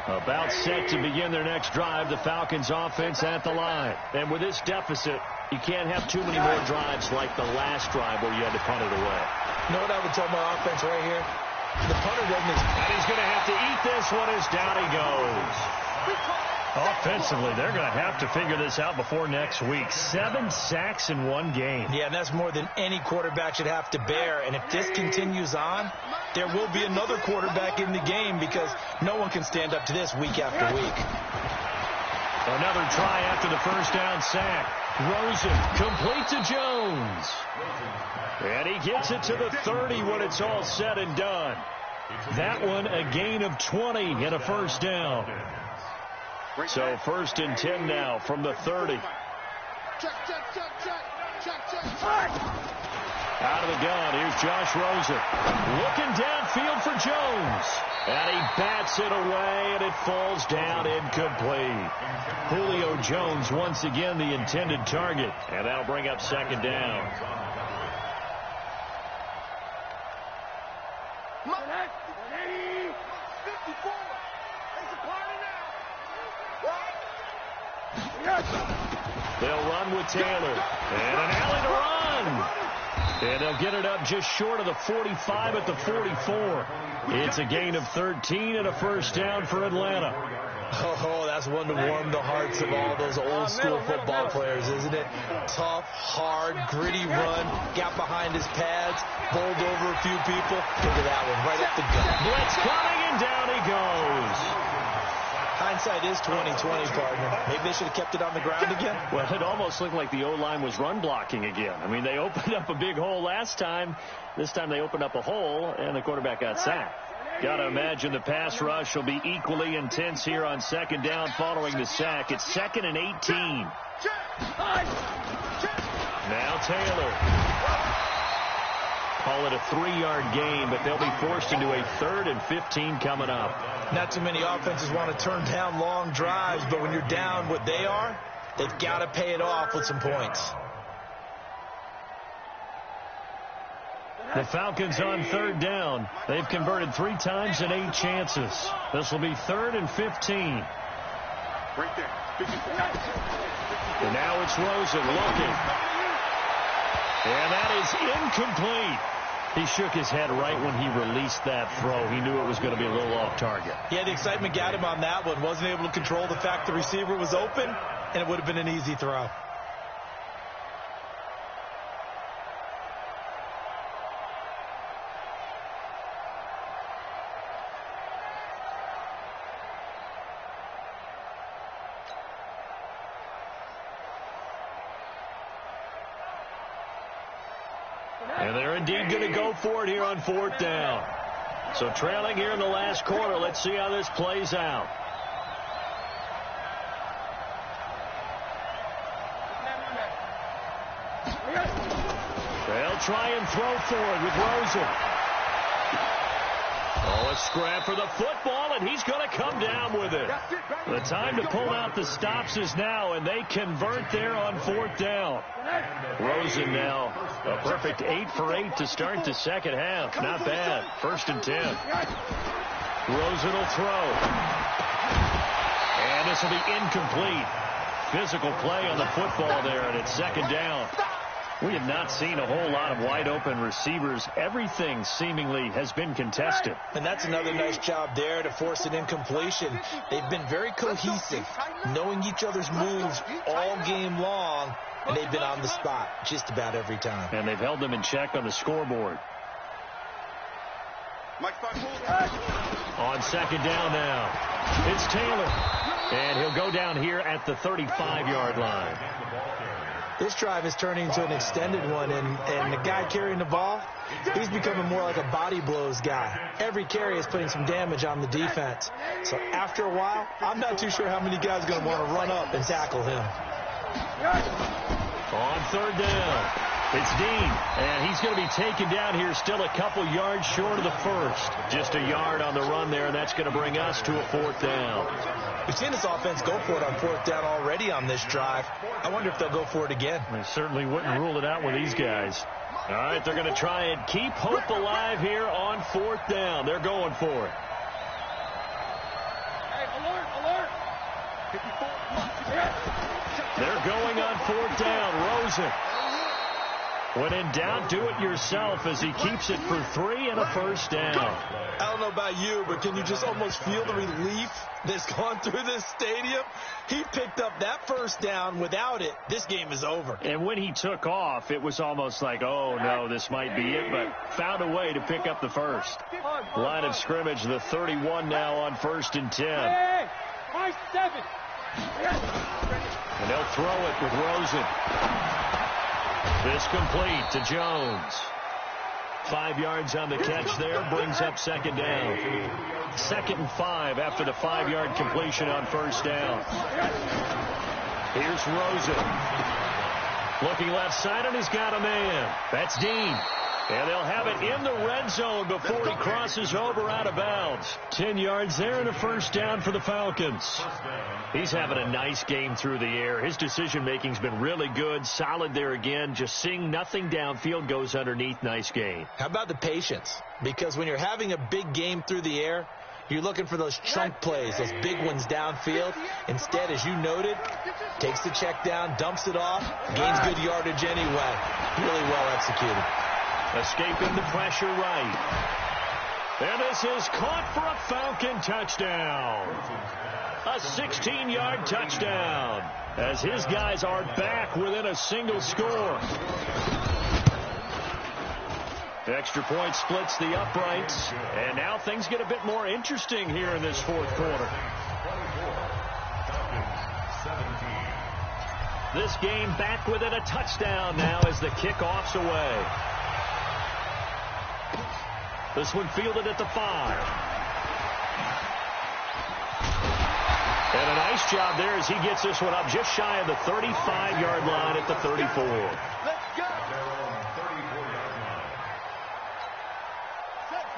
About set to begin their next drive, the Falcons offense at the line. And with this deficit, you can't have too many more drives like the last drive where you had to punt it away. You know what I would tell my offense right here? The punter doesn't expect. And he's going to have to eat this one as down he goes. Offensively, they're going to have to figure this out before next week. 7 sacks in one game. Yeah, and that's more than any quarterback should have to bear. And if this continues on, there will be another quarterback in the game because no one can stand up to this week after week. Another try after the first down sack. Rosen complete to Jones. And he gets it to the 30 when it's all said and done. That one a gain of 20 and a first down. So 1st and 10 now from the 30. Out of the gun, here's Josh Rosen. Looking downfield for Jones. And he bats it away, and it falls down incomplete. Julio Jones once again the intended target. And that'll bring up 2nd down. They'll run with Taylor. And an alley to run. And they'll get it up just short of the 45 at the 44. It's a gain of 13 and a first down for Atlanta. Oh, that's one to warm the hearts of all those old school football players, isn't it? Tough, hard, gritty run. Got behind his pads. Bowled over a few people. Look at that one, right up the gut. Blitz coming, and down he goes. Hindsight is 20/20, partner. Maybe they should have kept it on the ground again. Well, it almost looked like the O-line was run blocking again. I mean, they opened up a big hole last time. This time they opened up a hole, and the quarterback got sacked. Got to imagine the pass rush will be equally intense here on 2nd down following the sack. It's 2nd and 18. Now Taylor. Call it a 3-yard gain, but they'll be forced into a 3rd and 15 coming up. Not too many offenses want to turn down long drives, but when you're down what they are, they've got to pay it off with some points. The Falcons on 3rd down. They've converted 3 times in 8 chances. This will be 3rd and 15. Right there. And now it's Rosen looking. And that is incomplete. He shook his head right when he released that throw. He knew it was going to be a little off target. Yeah, the excitement got him on that one. Wasn't able to control the fact the receiver was open, and it would have been an easy throw. And they're indeed going to go for it here on 4th down. So trailing here in the last quarter. Let's see how this plays out. They'll try and throw for it with Rosen. Oh, a scrap for the football, and he's going to come down with it. The time to pull out the stops is now, and they convert there on 4th down. Rosen now, a perfect 8 for 8 to start the second half. Not bad. 1st and 10. Rosen will throw. And this will be incomplete. Physical play on the football there, and it's 2nd down. We have not seen a whole lot of wide-open receivers. Everything seemingly has been contested. And that's another nice job there to force an incompletion. They've been very cohesive, knowing each other's moves all game long, and they've been on the spot just about every time. And they've held them in check on the scoreboard. On 2nd down now, it's Taylor. And he'll go down here at the 35-yard line. This drive is turning into an extended one, and the guy carrying the ball, he's becoming more like a body blows guy. Every carry is putting some damage on the defense. So after a while, I'm not too sure how many guys are going to want to run up and tackle him. On 3rd down, it's Dean, and he's going to be taken down here still a couple yards short of the first. Just a yard on the run there, and that's going to bring us to a 4th down. We've seen this offense go for it on 4th down already on this drive. I wonder if they'll go for it again. They certainly wouldn't rule it out with these guys. All right, they're going to try and keep hope alive here on 4th down. They're going for it. Hey, alert! They're going on 4th down. Rosen. When in doubt, do it yourself as he keeps it for 3 and a 1st down. I don't know about you, but can you just almost feel the relief that's gone through this stadium? He picked up that 1st down. Without it, this game is over. And when he took off, it was almost like, oh, no, this might be it, but found a way to pick up the first. Line of scrimmage, the 31 now on 1st and 10. Hey, 7. And they'll throw it with Rosen. This complete to Jones. 5 yards on the catch there, brings up 2nd down. 2nd and 5 after the 5-yard completion on 1st down. Here's Rosen. Looking left side, and he's got a man. That's Dean. And they'll have it in the red zone before he crosses over out of bounds. 10 yards there and a 1st down for the Falcons. He's having a nice game through the air. His decision-making's been really good. Solid there again. Just seeing nothing downfield, goes underneath. Nice game. How about the patience? Because when you're having a big game through the air, you're looking for those chunk plays, those big ones downfield. Instead, as you noted, takes the check down, dumps it off, gains good yardage anyway. Really well executed. Escaping the pressure right. And this is caught for a Falcon touchdown. A 16-yard touchdown as his guys are back within a single score. The extra point splits the uprights, and now things get a bit more interesting here in this 4th quarter. This game back within a touchdown now as the kickoff's away. This one fielded at the 5. And a nice job there as he gets this one up just shy of the 35-yard line at the 34.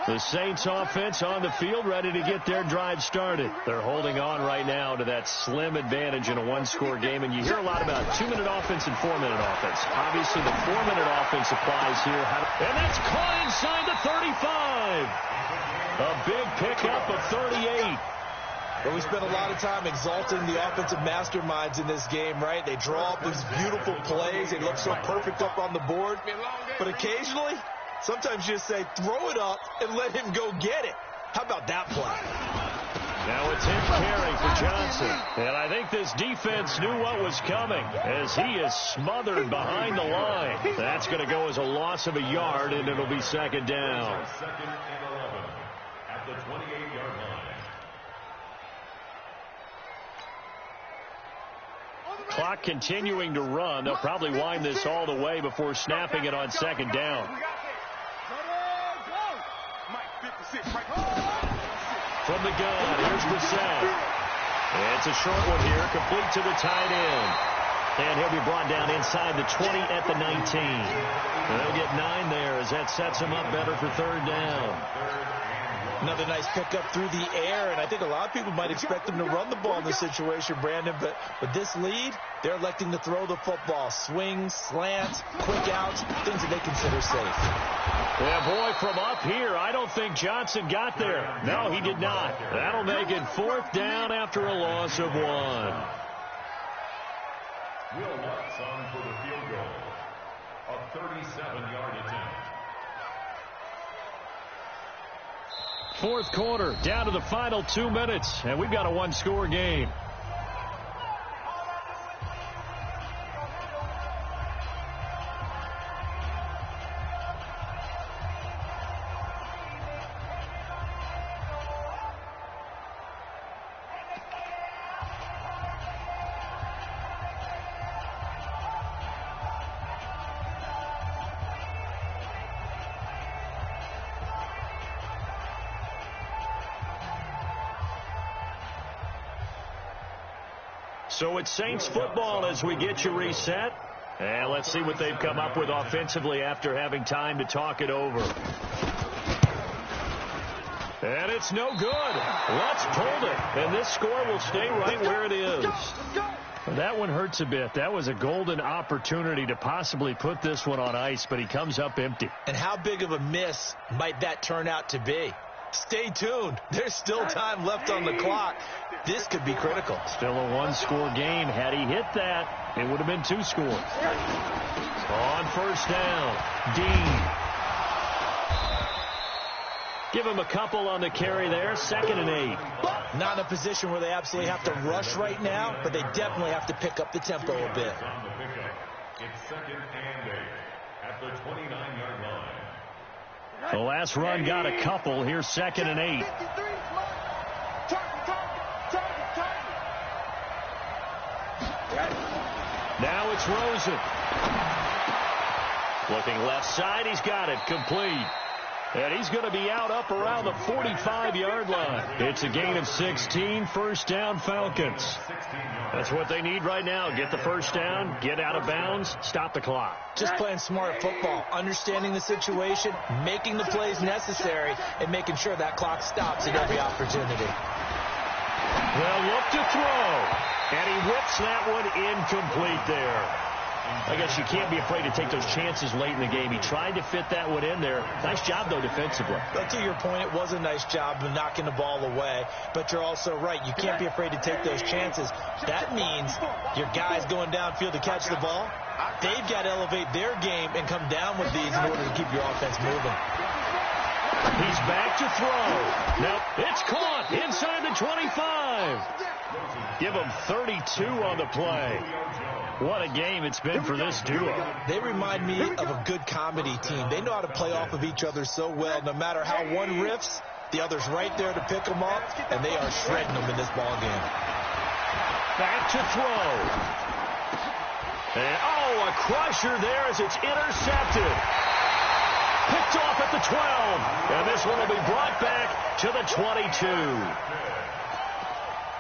The Saints offense on the field, ready to get their drive started. They're holding on right now to that slim advantage in a one-score game. And you hear a lot about 2-minute offense and 4-minute offense. Obviously, the 4-minute offense applies here. And that's caught inside the 35. A big pickup of 38. Well, we spent a lot of time exalting the offensive masterminds in this game, right? They draw up these beautiful plays. They look so perfect up on the board. But occasionally, sometimes you just say, throw it up and let him go get it. How about that play? Now it's him carrying for Johnson. And I think this defense knew what was coming as he is smothered behind the line. That's going to go as a loss of a yard, and it'll be 2nd down. 2nd and 11 at the 28-yard line. Clock continuing to run. They'll probably wind this all the way before snapping it on second down. From the gun, here's Brissett. It's a short one here, complete to the tight end. And he'll be brought down inside the 20 at the 19. They'll get 9 there as that sets him up better for third down. Another nice pickup through the air, and I think a lot of people might expect them to run the ball in this situation, Brandon, but with this lead, they're electing to throw the football. Swings, slants, quick outs, things that they consider safe. Yeah, boy, from up here, I don't think Johnson got there. No, he did not. That'll make it fourth down after a loss of 1. Will Lutz on for the field goal. A 37-yard attempt. Fourth quarter, down to the final 2 minutes, and we've got a one-score game. So it's Saints football as we get you reset. And let's see what they've come up with offensively after having time to talk it over. And it's no good. Lutz pulled it. And this score will stay right where it is. That one hurts a bit. That was a golden opportunity to possibly put this one on ice, but he comes up empty. And how big of a miss might that turn out to be? Stay tuned. There's still time left on the clock. This could be critical. Still a one-score game. Had he hit that, it would have been 2 scores. On first down, Dean. Give him a couple on the carry there. 2nd and 8. Not in a position where they absolutely have to rush right now, but they definitely have to pick up the tempo a bit. It's 2nd and 8 at the 29-yard line. The last run got a couple. Here's 2nd and 8. Now it's Rosen. Looking left side. He's got it. Complete. And he's going to be out up around the 45-yard line. It's a gain of 16. First down, Falcons. That's what they need right now. Get the first down, get out of bounds, stop the clock. Just playing smart football, understanding the situation, making the plays necessary, and making sure that clock stops at every opportunity. Well, look to throw. And he whips that one incomplete there. I guess you can't be afraid to take those chances late in the game. He tried to fit that one in there. Nice job, though, defensively. But to your point, it was a nice job of knocking the ball away. But you're also right. You can't be afraid to take those chances. That means your guys going downfield to catch the ball, they've got to elevate their game and come down with these in order to keep your offense moving. He's back to throw. Nope, it's caught inside the 25. Give him 32 on the play. What a game it's been for this duo. They remind me of a good comedy team. They know how to play off of each other so well. No matter how one riffs, the other's right there to pick them up, and they are shredding them in this ball game. Back to throw. And, a crusher there as it's intercepted. Picked off at the 12. And this one will be brought back to the 22.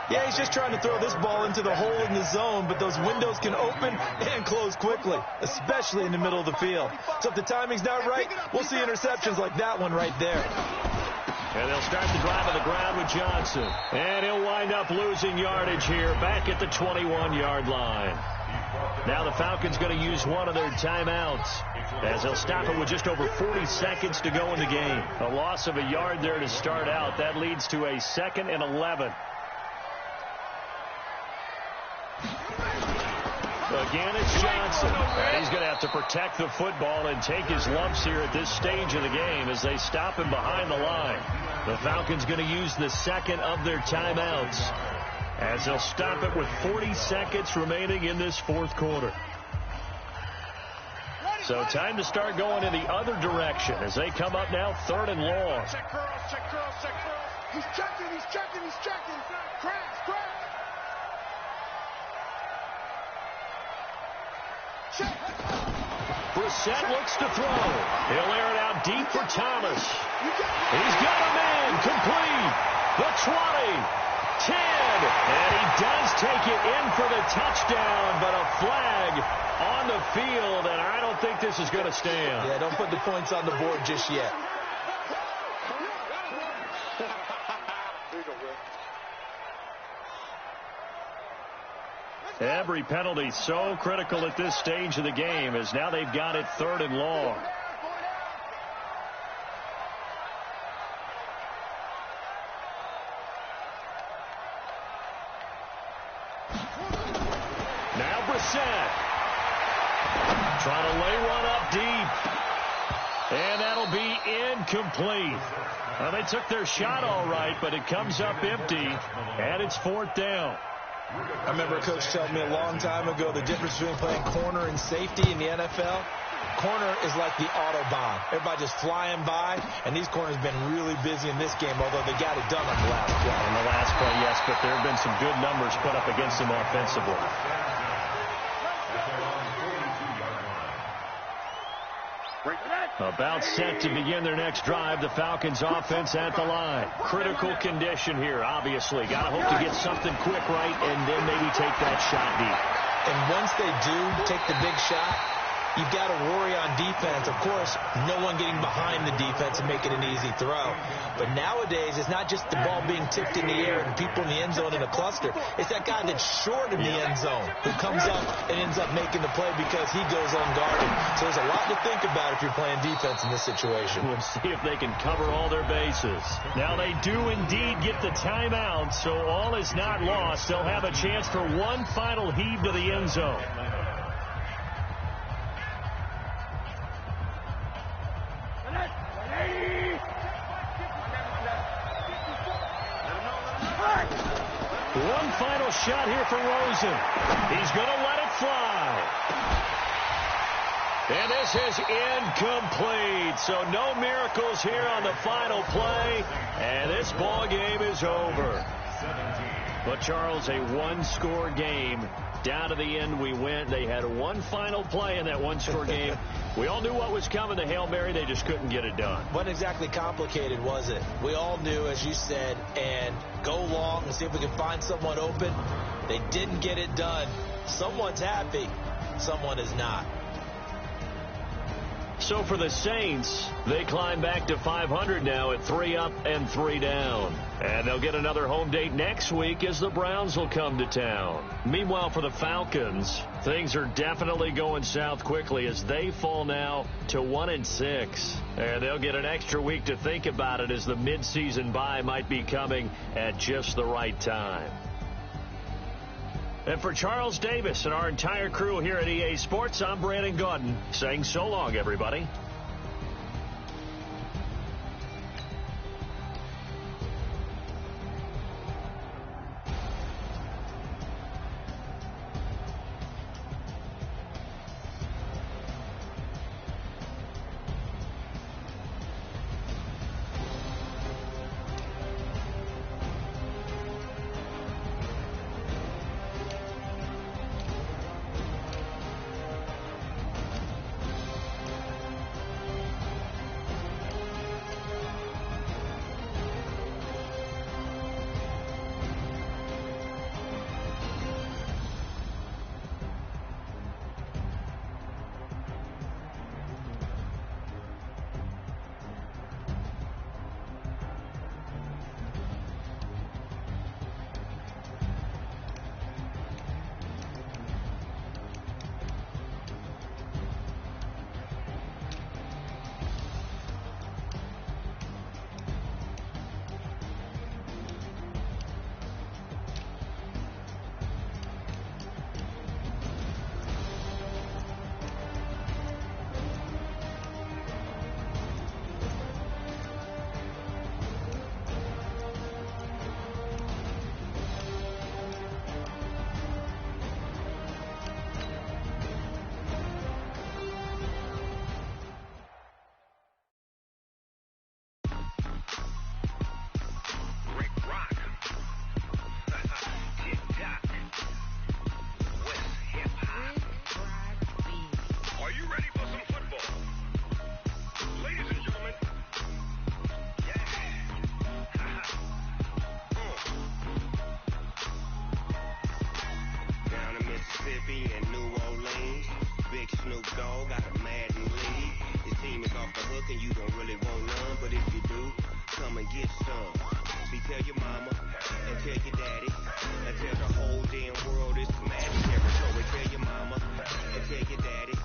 Yeah, he's just trying to throw this ball into the hole in the zone, but those windows can open and close quickly, especially in the middle of the field. So if the timing's not right, we'll see interceptions like that one right there. And they'll start the drive on the ground with Johnson. And he'll wind up losing yardage here back at the 21-yard line. Now the Falcons going to use one of their timeouts as they'll stop it with just over 40 seconds to go in the game. A loss of a yard there to start out. That leads to a 2nd and 11. Again, it's Johnson. And he's going to have to protect the football and take his lumps here at this stage of the game as they stop him behind the line. The Falcons going to use the 2nd of their timeouts as they'll stop it with 40 seconds remaining in this 4th quarter. So time to start going in the other direction as they come up now 3rd and long. Check curls, check curls, check curls. He's checking. Crash. Brissett looks to throw. He'll air it out deep for Thomas. He's got a man complete. The 20, 10, and he does take it in for the touchdown, but a flag on the field, and I don't think this is going to stand. Yeah, don't put the points on the board just yet. Every penalty so critical at this stage of the game, as now they've got it 3rd and long. Now Brissett trying to lay one up deep, and that'll be incomplete. Well, they took their shot all right, but it comes up empty, and it's 4th down. I remember a coach telling me a long time ago the difference between playing corner and safety in the NFL. Corner is like the Autobahn. Everybody just flying by, and these corners have been really busy in this game, although they got it done on the last play. In the last play, yes, but there have been some good numbers put up against them offensively. About set to begin their next drive, the Falcons offense at the line. Critical condition here, obviously. Got to hope to get something quick right and then maybe take that shot deep. And once they do take the big shot, you've got to worry on defense. Of course, no one getting behind the defense and making an easy throw. But nowadays, it's not just the ball being tipped in the air and people in the end zone in a cluster. It's that guy that's short in the end zone who comes up and ends up making the play because he goes unguarded. So there's a lot to think about if you're playing defense in this situation. We'll see if they can cover all their bases. Now they do indeed get the timeout, so all is not lost. They'll have a chance for one final heave to the end zone. One final shot here for Rosen. He's going to let it fly. And this is incomplete. So no miracles here on the final play. And this ball game is over. But, Charles, a one-score game. Down to the end we went. They had one final play in that one-score game. We all knew what was coming. The Hail Mary, they just couldn't get it done. Wasn't exactly complicated, was it? We all knew, as you said, and go long and see if we can find someone open. They didn't get it done. Someone's happy. Someone is not. So for the Saints, they climb back to 500 now at 3 up and 3 down. And they'll get another home date next week as the Browns will come to town. Meanwhile, for the Falcons, things are definitely going south quickly as they fall now to 1-6. And they'll get an extra week to think about it as the midseason bye might be coming at just the right time. And for Charles Davis and our entire crew here at EA Sports, I'm Brandon Gaudin saying so long, everybody. get some. See, tell your mama and tell your daddy and tell the whole damn world it's Madden territory. Tell your mama and tell your daddy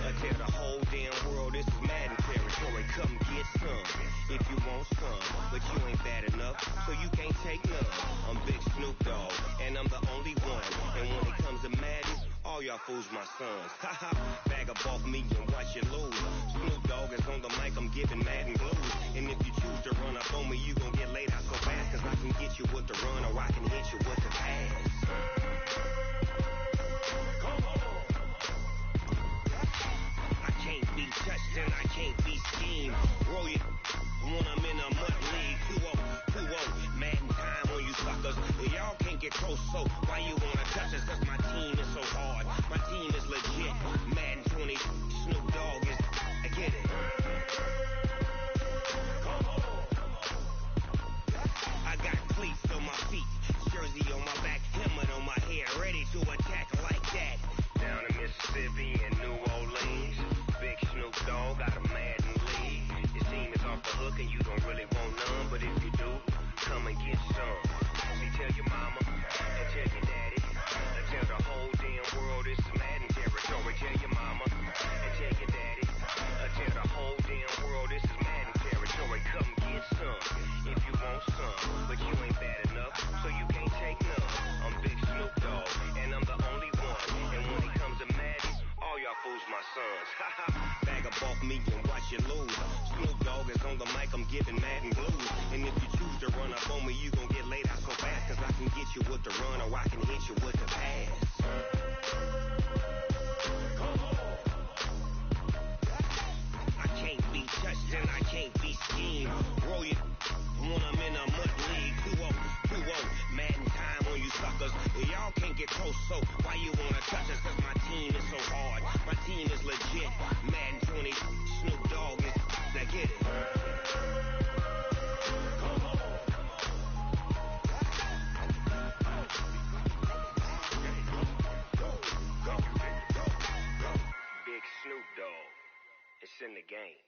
and tell the whole damn world it's Madden territory. Come get some if you want some, but you ain't bad enough, so you can't take none. I'm Big Snoop Dogg, and I'm the only one. And when it comes to Madden, all y'all fools my sons. Haha, bag up off me and watch you lose. Snoop Dogg is on the mic, I'm giving Madden blues. And if you choose to run up on me, you gon' get laid out so fast, cause I can get you with the run or I can hit you with the pass. I can't be touched and I can't be schemed. Roll it when I'm in a mud league. 2-0, Madden time on you suckers. Y'all can't get close, so why you wanna touch us? Cause my team is so hard. My team is legit. Madden 20, Snoop Dogg is, I get it. I got cleats on my feet, jersey on my back, helmet on my head, ready to attack like that. Down in Mississippi and New Orleans, Big Snoop Dogg got a Madden league. Your team is off the hook and you don't really want none, but if you do, come and get some. See, tell your mama and tell your daddy and tell the whole damn world it's Madden territory. Tell your mama and tell your daddy and tell the whole damn world this is Madden territory. Come get some if you want some, but you ain't bad enough, so you can't take none. I'm Big Snoop Dogg, and I'm the only one. And when it comes to Madden, all y'all fools my sons. Haha, bag up off me and watch you lose. Snoop Dogg is on the mic, I'm giving Madden blues. And if you choose to run up on me, you gon' get laid out so fast, cause I can get you with the run or I can hit you with the pass. I can't be touched and I can't be schemed. Roll it when I'm in a mud league. 2-0, Madden time on you suckers. Y'all can't get close, so why you wanna touch us? Cause my team is so hard. My team is legit. Madden 20, Snoop Dogg is, I get it. Big Snoop Dogg, it's in the game.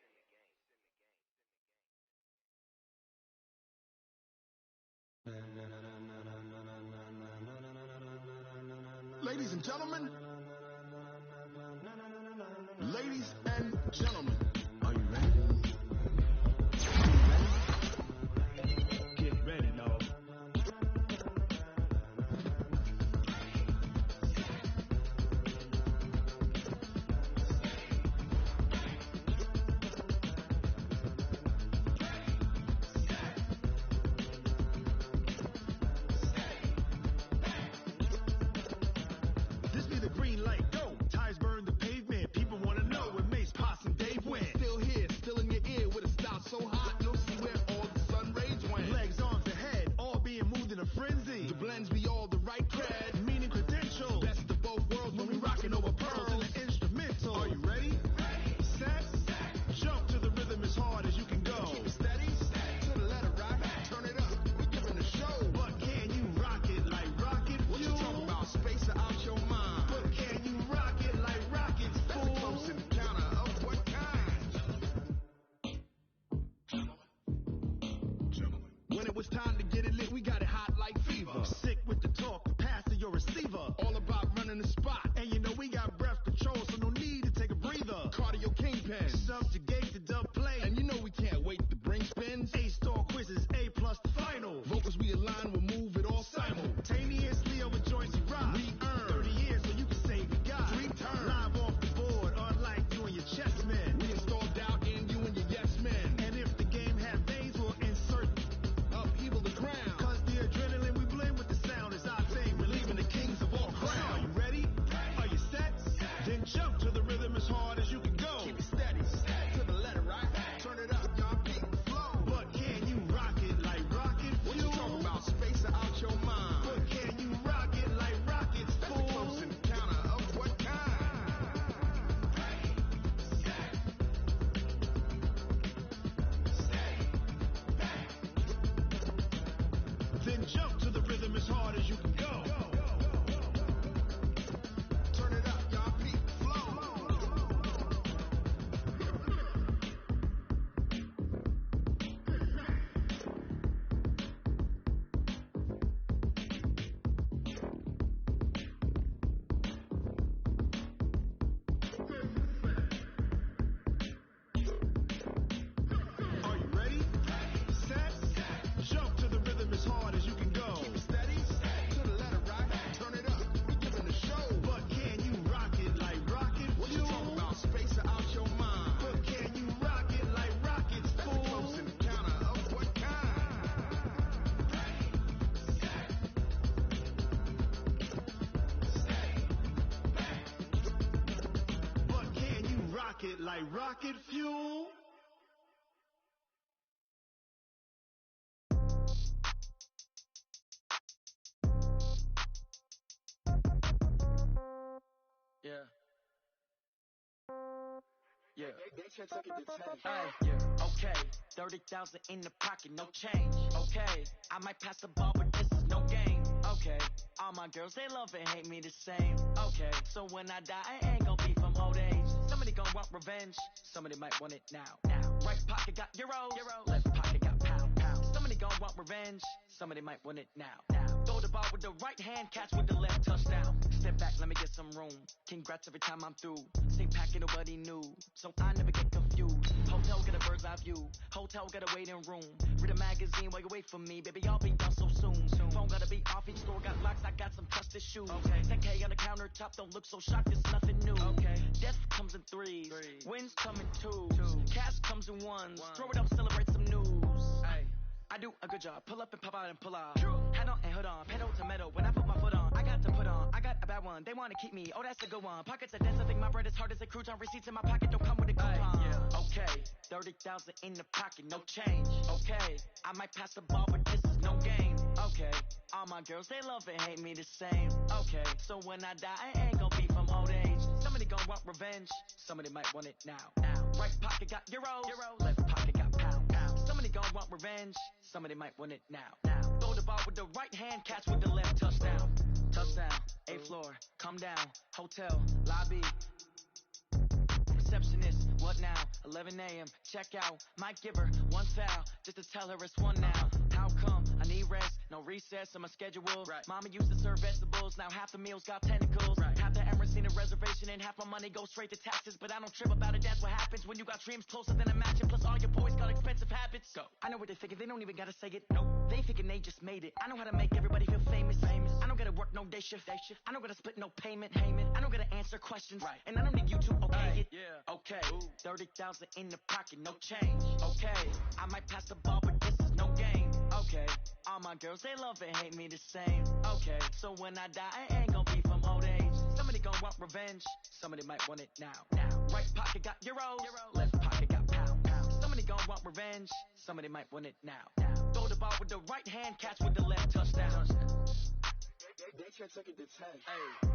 Ladies and gentlemen, ladies and gentlemen, are you ready? Get ready, dog. This be the green light, go. Tires burn the pavement. People wanna know where Mace, Posse, and Dave went. Still here, still in your ear with a style so hot, you'll see where all the sun rays went. Legs, arms, and head, all being moved in a frenzy. The blends be all the right cred, meaning credentials. Best of both worlds when we rockin' over pearls in the instrumental. Are you ready? Set, jump to the rhythm as hard as you can go. Keep it steady, to the letter rock, turn it up. We're giving a show. But can you rock it like rocket? What you talking about? Space out your mind. But can you rock it like rockets? That's a close encounter of what kind? When it was time to get it lit, we got it hot like fever. Sick with the talk, pass to your receiver. All about running the spot. And you know we got breath control, so no need to take a breather. Cardio kingpin, subjugate the dub play. And you know we can't wait to bring spins. A-star quizzes, A+ the final. Vocals we align, we'll move it all simultaneously over joints you rock. We earn 30 years so you can say we got 3 turns. Live off the board, unlike you and your chess men. We install doubt in you and your yes men. And if the game has veins, we'll insert upheaval the ground. Cause the adrenaline we blend with the sound is our thing. We're leaving the kings of all crowns. Are you ready? Are you set? Then jump to the rhythm as hard as you can go. Keep it steady, to the letter right. Turn it up, y'all keep the flow. But can you rock it like rocket? What you talking about? Space out your mind. But can you rock it like rockets? That's a close encounter of what kind? Then jump to the rhythm as hard as you can go. Turn it up, y'all keep the flow. pocket like rocket fuel. Yeah. Yeah. Yeah. Okay. 30,000 in the pocket, no change. Okay. I might pass the ball, but this is no game. Okay. All my girls, they love and hate me the same. Okay. So when I die, I ain't gonna be from old age. Somebody gonna want revenge. Somebody might want it now. Right pocket got euros. Left pocket got pound. Somebody gonna want revenge. Somebody might want it now. Throw the ball with the right hand, catch with the left, touchdown. Step back, let me get some room. Congrats every time I'm through. Same packet, nobody knew, so I never get confused. Hotel got a bird's eye view. Hotel got a waiting room. Read a magazine while you wait for me, baby. I'll be done so soon. Phone gotta be off, each store got locks. I got some trusted shoes. Okay. 10K on the countertop, don't look so shocked. It's nothing new. Okay. Death comes in threes. Wins come in twos. Cash comes in ones. Throw it up, celebrate some news. Ay. I do a good job. Pull up and pop out and pull off. Head on and hood on. Pedal to metal. When I put my foot on, I got to put on. I got a bad one. They want to keep me. Oh, that's a good one. Pockets are dense. I think my bread is hard as a crouton. Receipts in my pocket don't come with a coupon. Yeah. Okay. 30,000 in the pocket. No change. Okay. I might pass the ball, but this is no game. Okay. All my girls, they love and hate me the same. Okay. So when I die, I ain't gonna be from old age. Somebody gonna want revenge. Somebody might want it now. Right pocket got euros. Left pocket got pound. Somebody gonna want revenge. Somebody might want it now. Throw the ball with the right hand, catch with the left, touchdown. Touchdown, 8th floor, come down, hotel, lobby. Receptionist, what now? 11 a.m., check out. Might give her one foul, just to tell her it's one now. How come? I need rest, no recess on my schedule. Right. Mama used to serve vegetables, now half the meals got tentacles. Right. Half the Emirates need a reservation and half my money goes straight to taxes. But I don't trip about it, that's what happens when you got dreams closer than a match. And plus all your boys got expensive habits. Go. I know what they're thinking, they don't even gotta say it. Nope. They thinking they just made it. I know how to make everybody feel famous. I don't gotta work no day shift. I don't gotta split no payment. I don't gotta answer questions. Right. And I don't need you to okay it. Yeah. Okay. 30,000 in the pocket, no change. Okay. I might pass the ball, but this is no game. Okay. All my girls, they love and hate me the same. Okay. So when I die, I ain't gonna be from old age. Somebody gonna want revenge. Somebody might want it now. Right pocket got euros. Left pocket got pound. Somebody gonna want revenge. Somebody might want it now. Throw the ball with the right hand, catch with the left, touchdown. They can't take it to 10. Hey.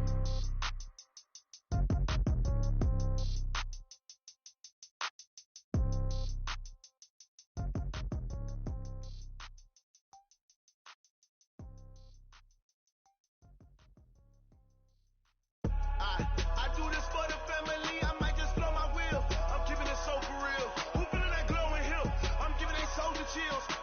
I do this for the family, I might just blow my wheel. I'm keeping it so for real. Who feeling that glowing hill? I'm giving they soldier chills.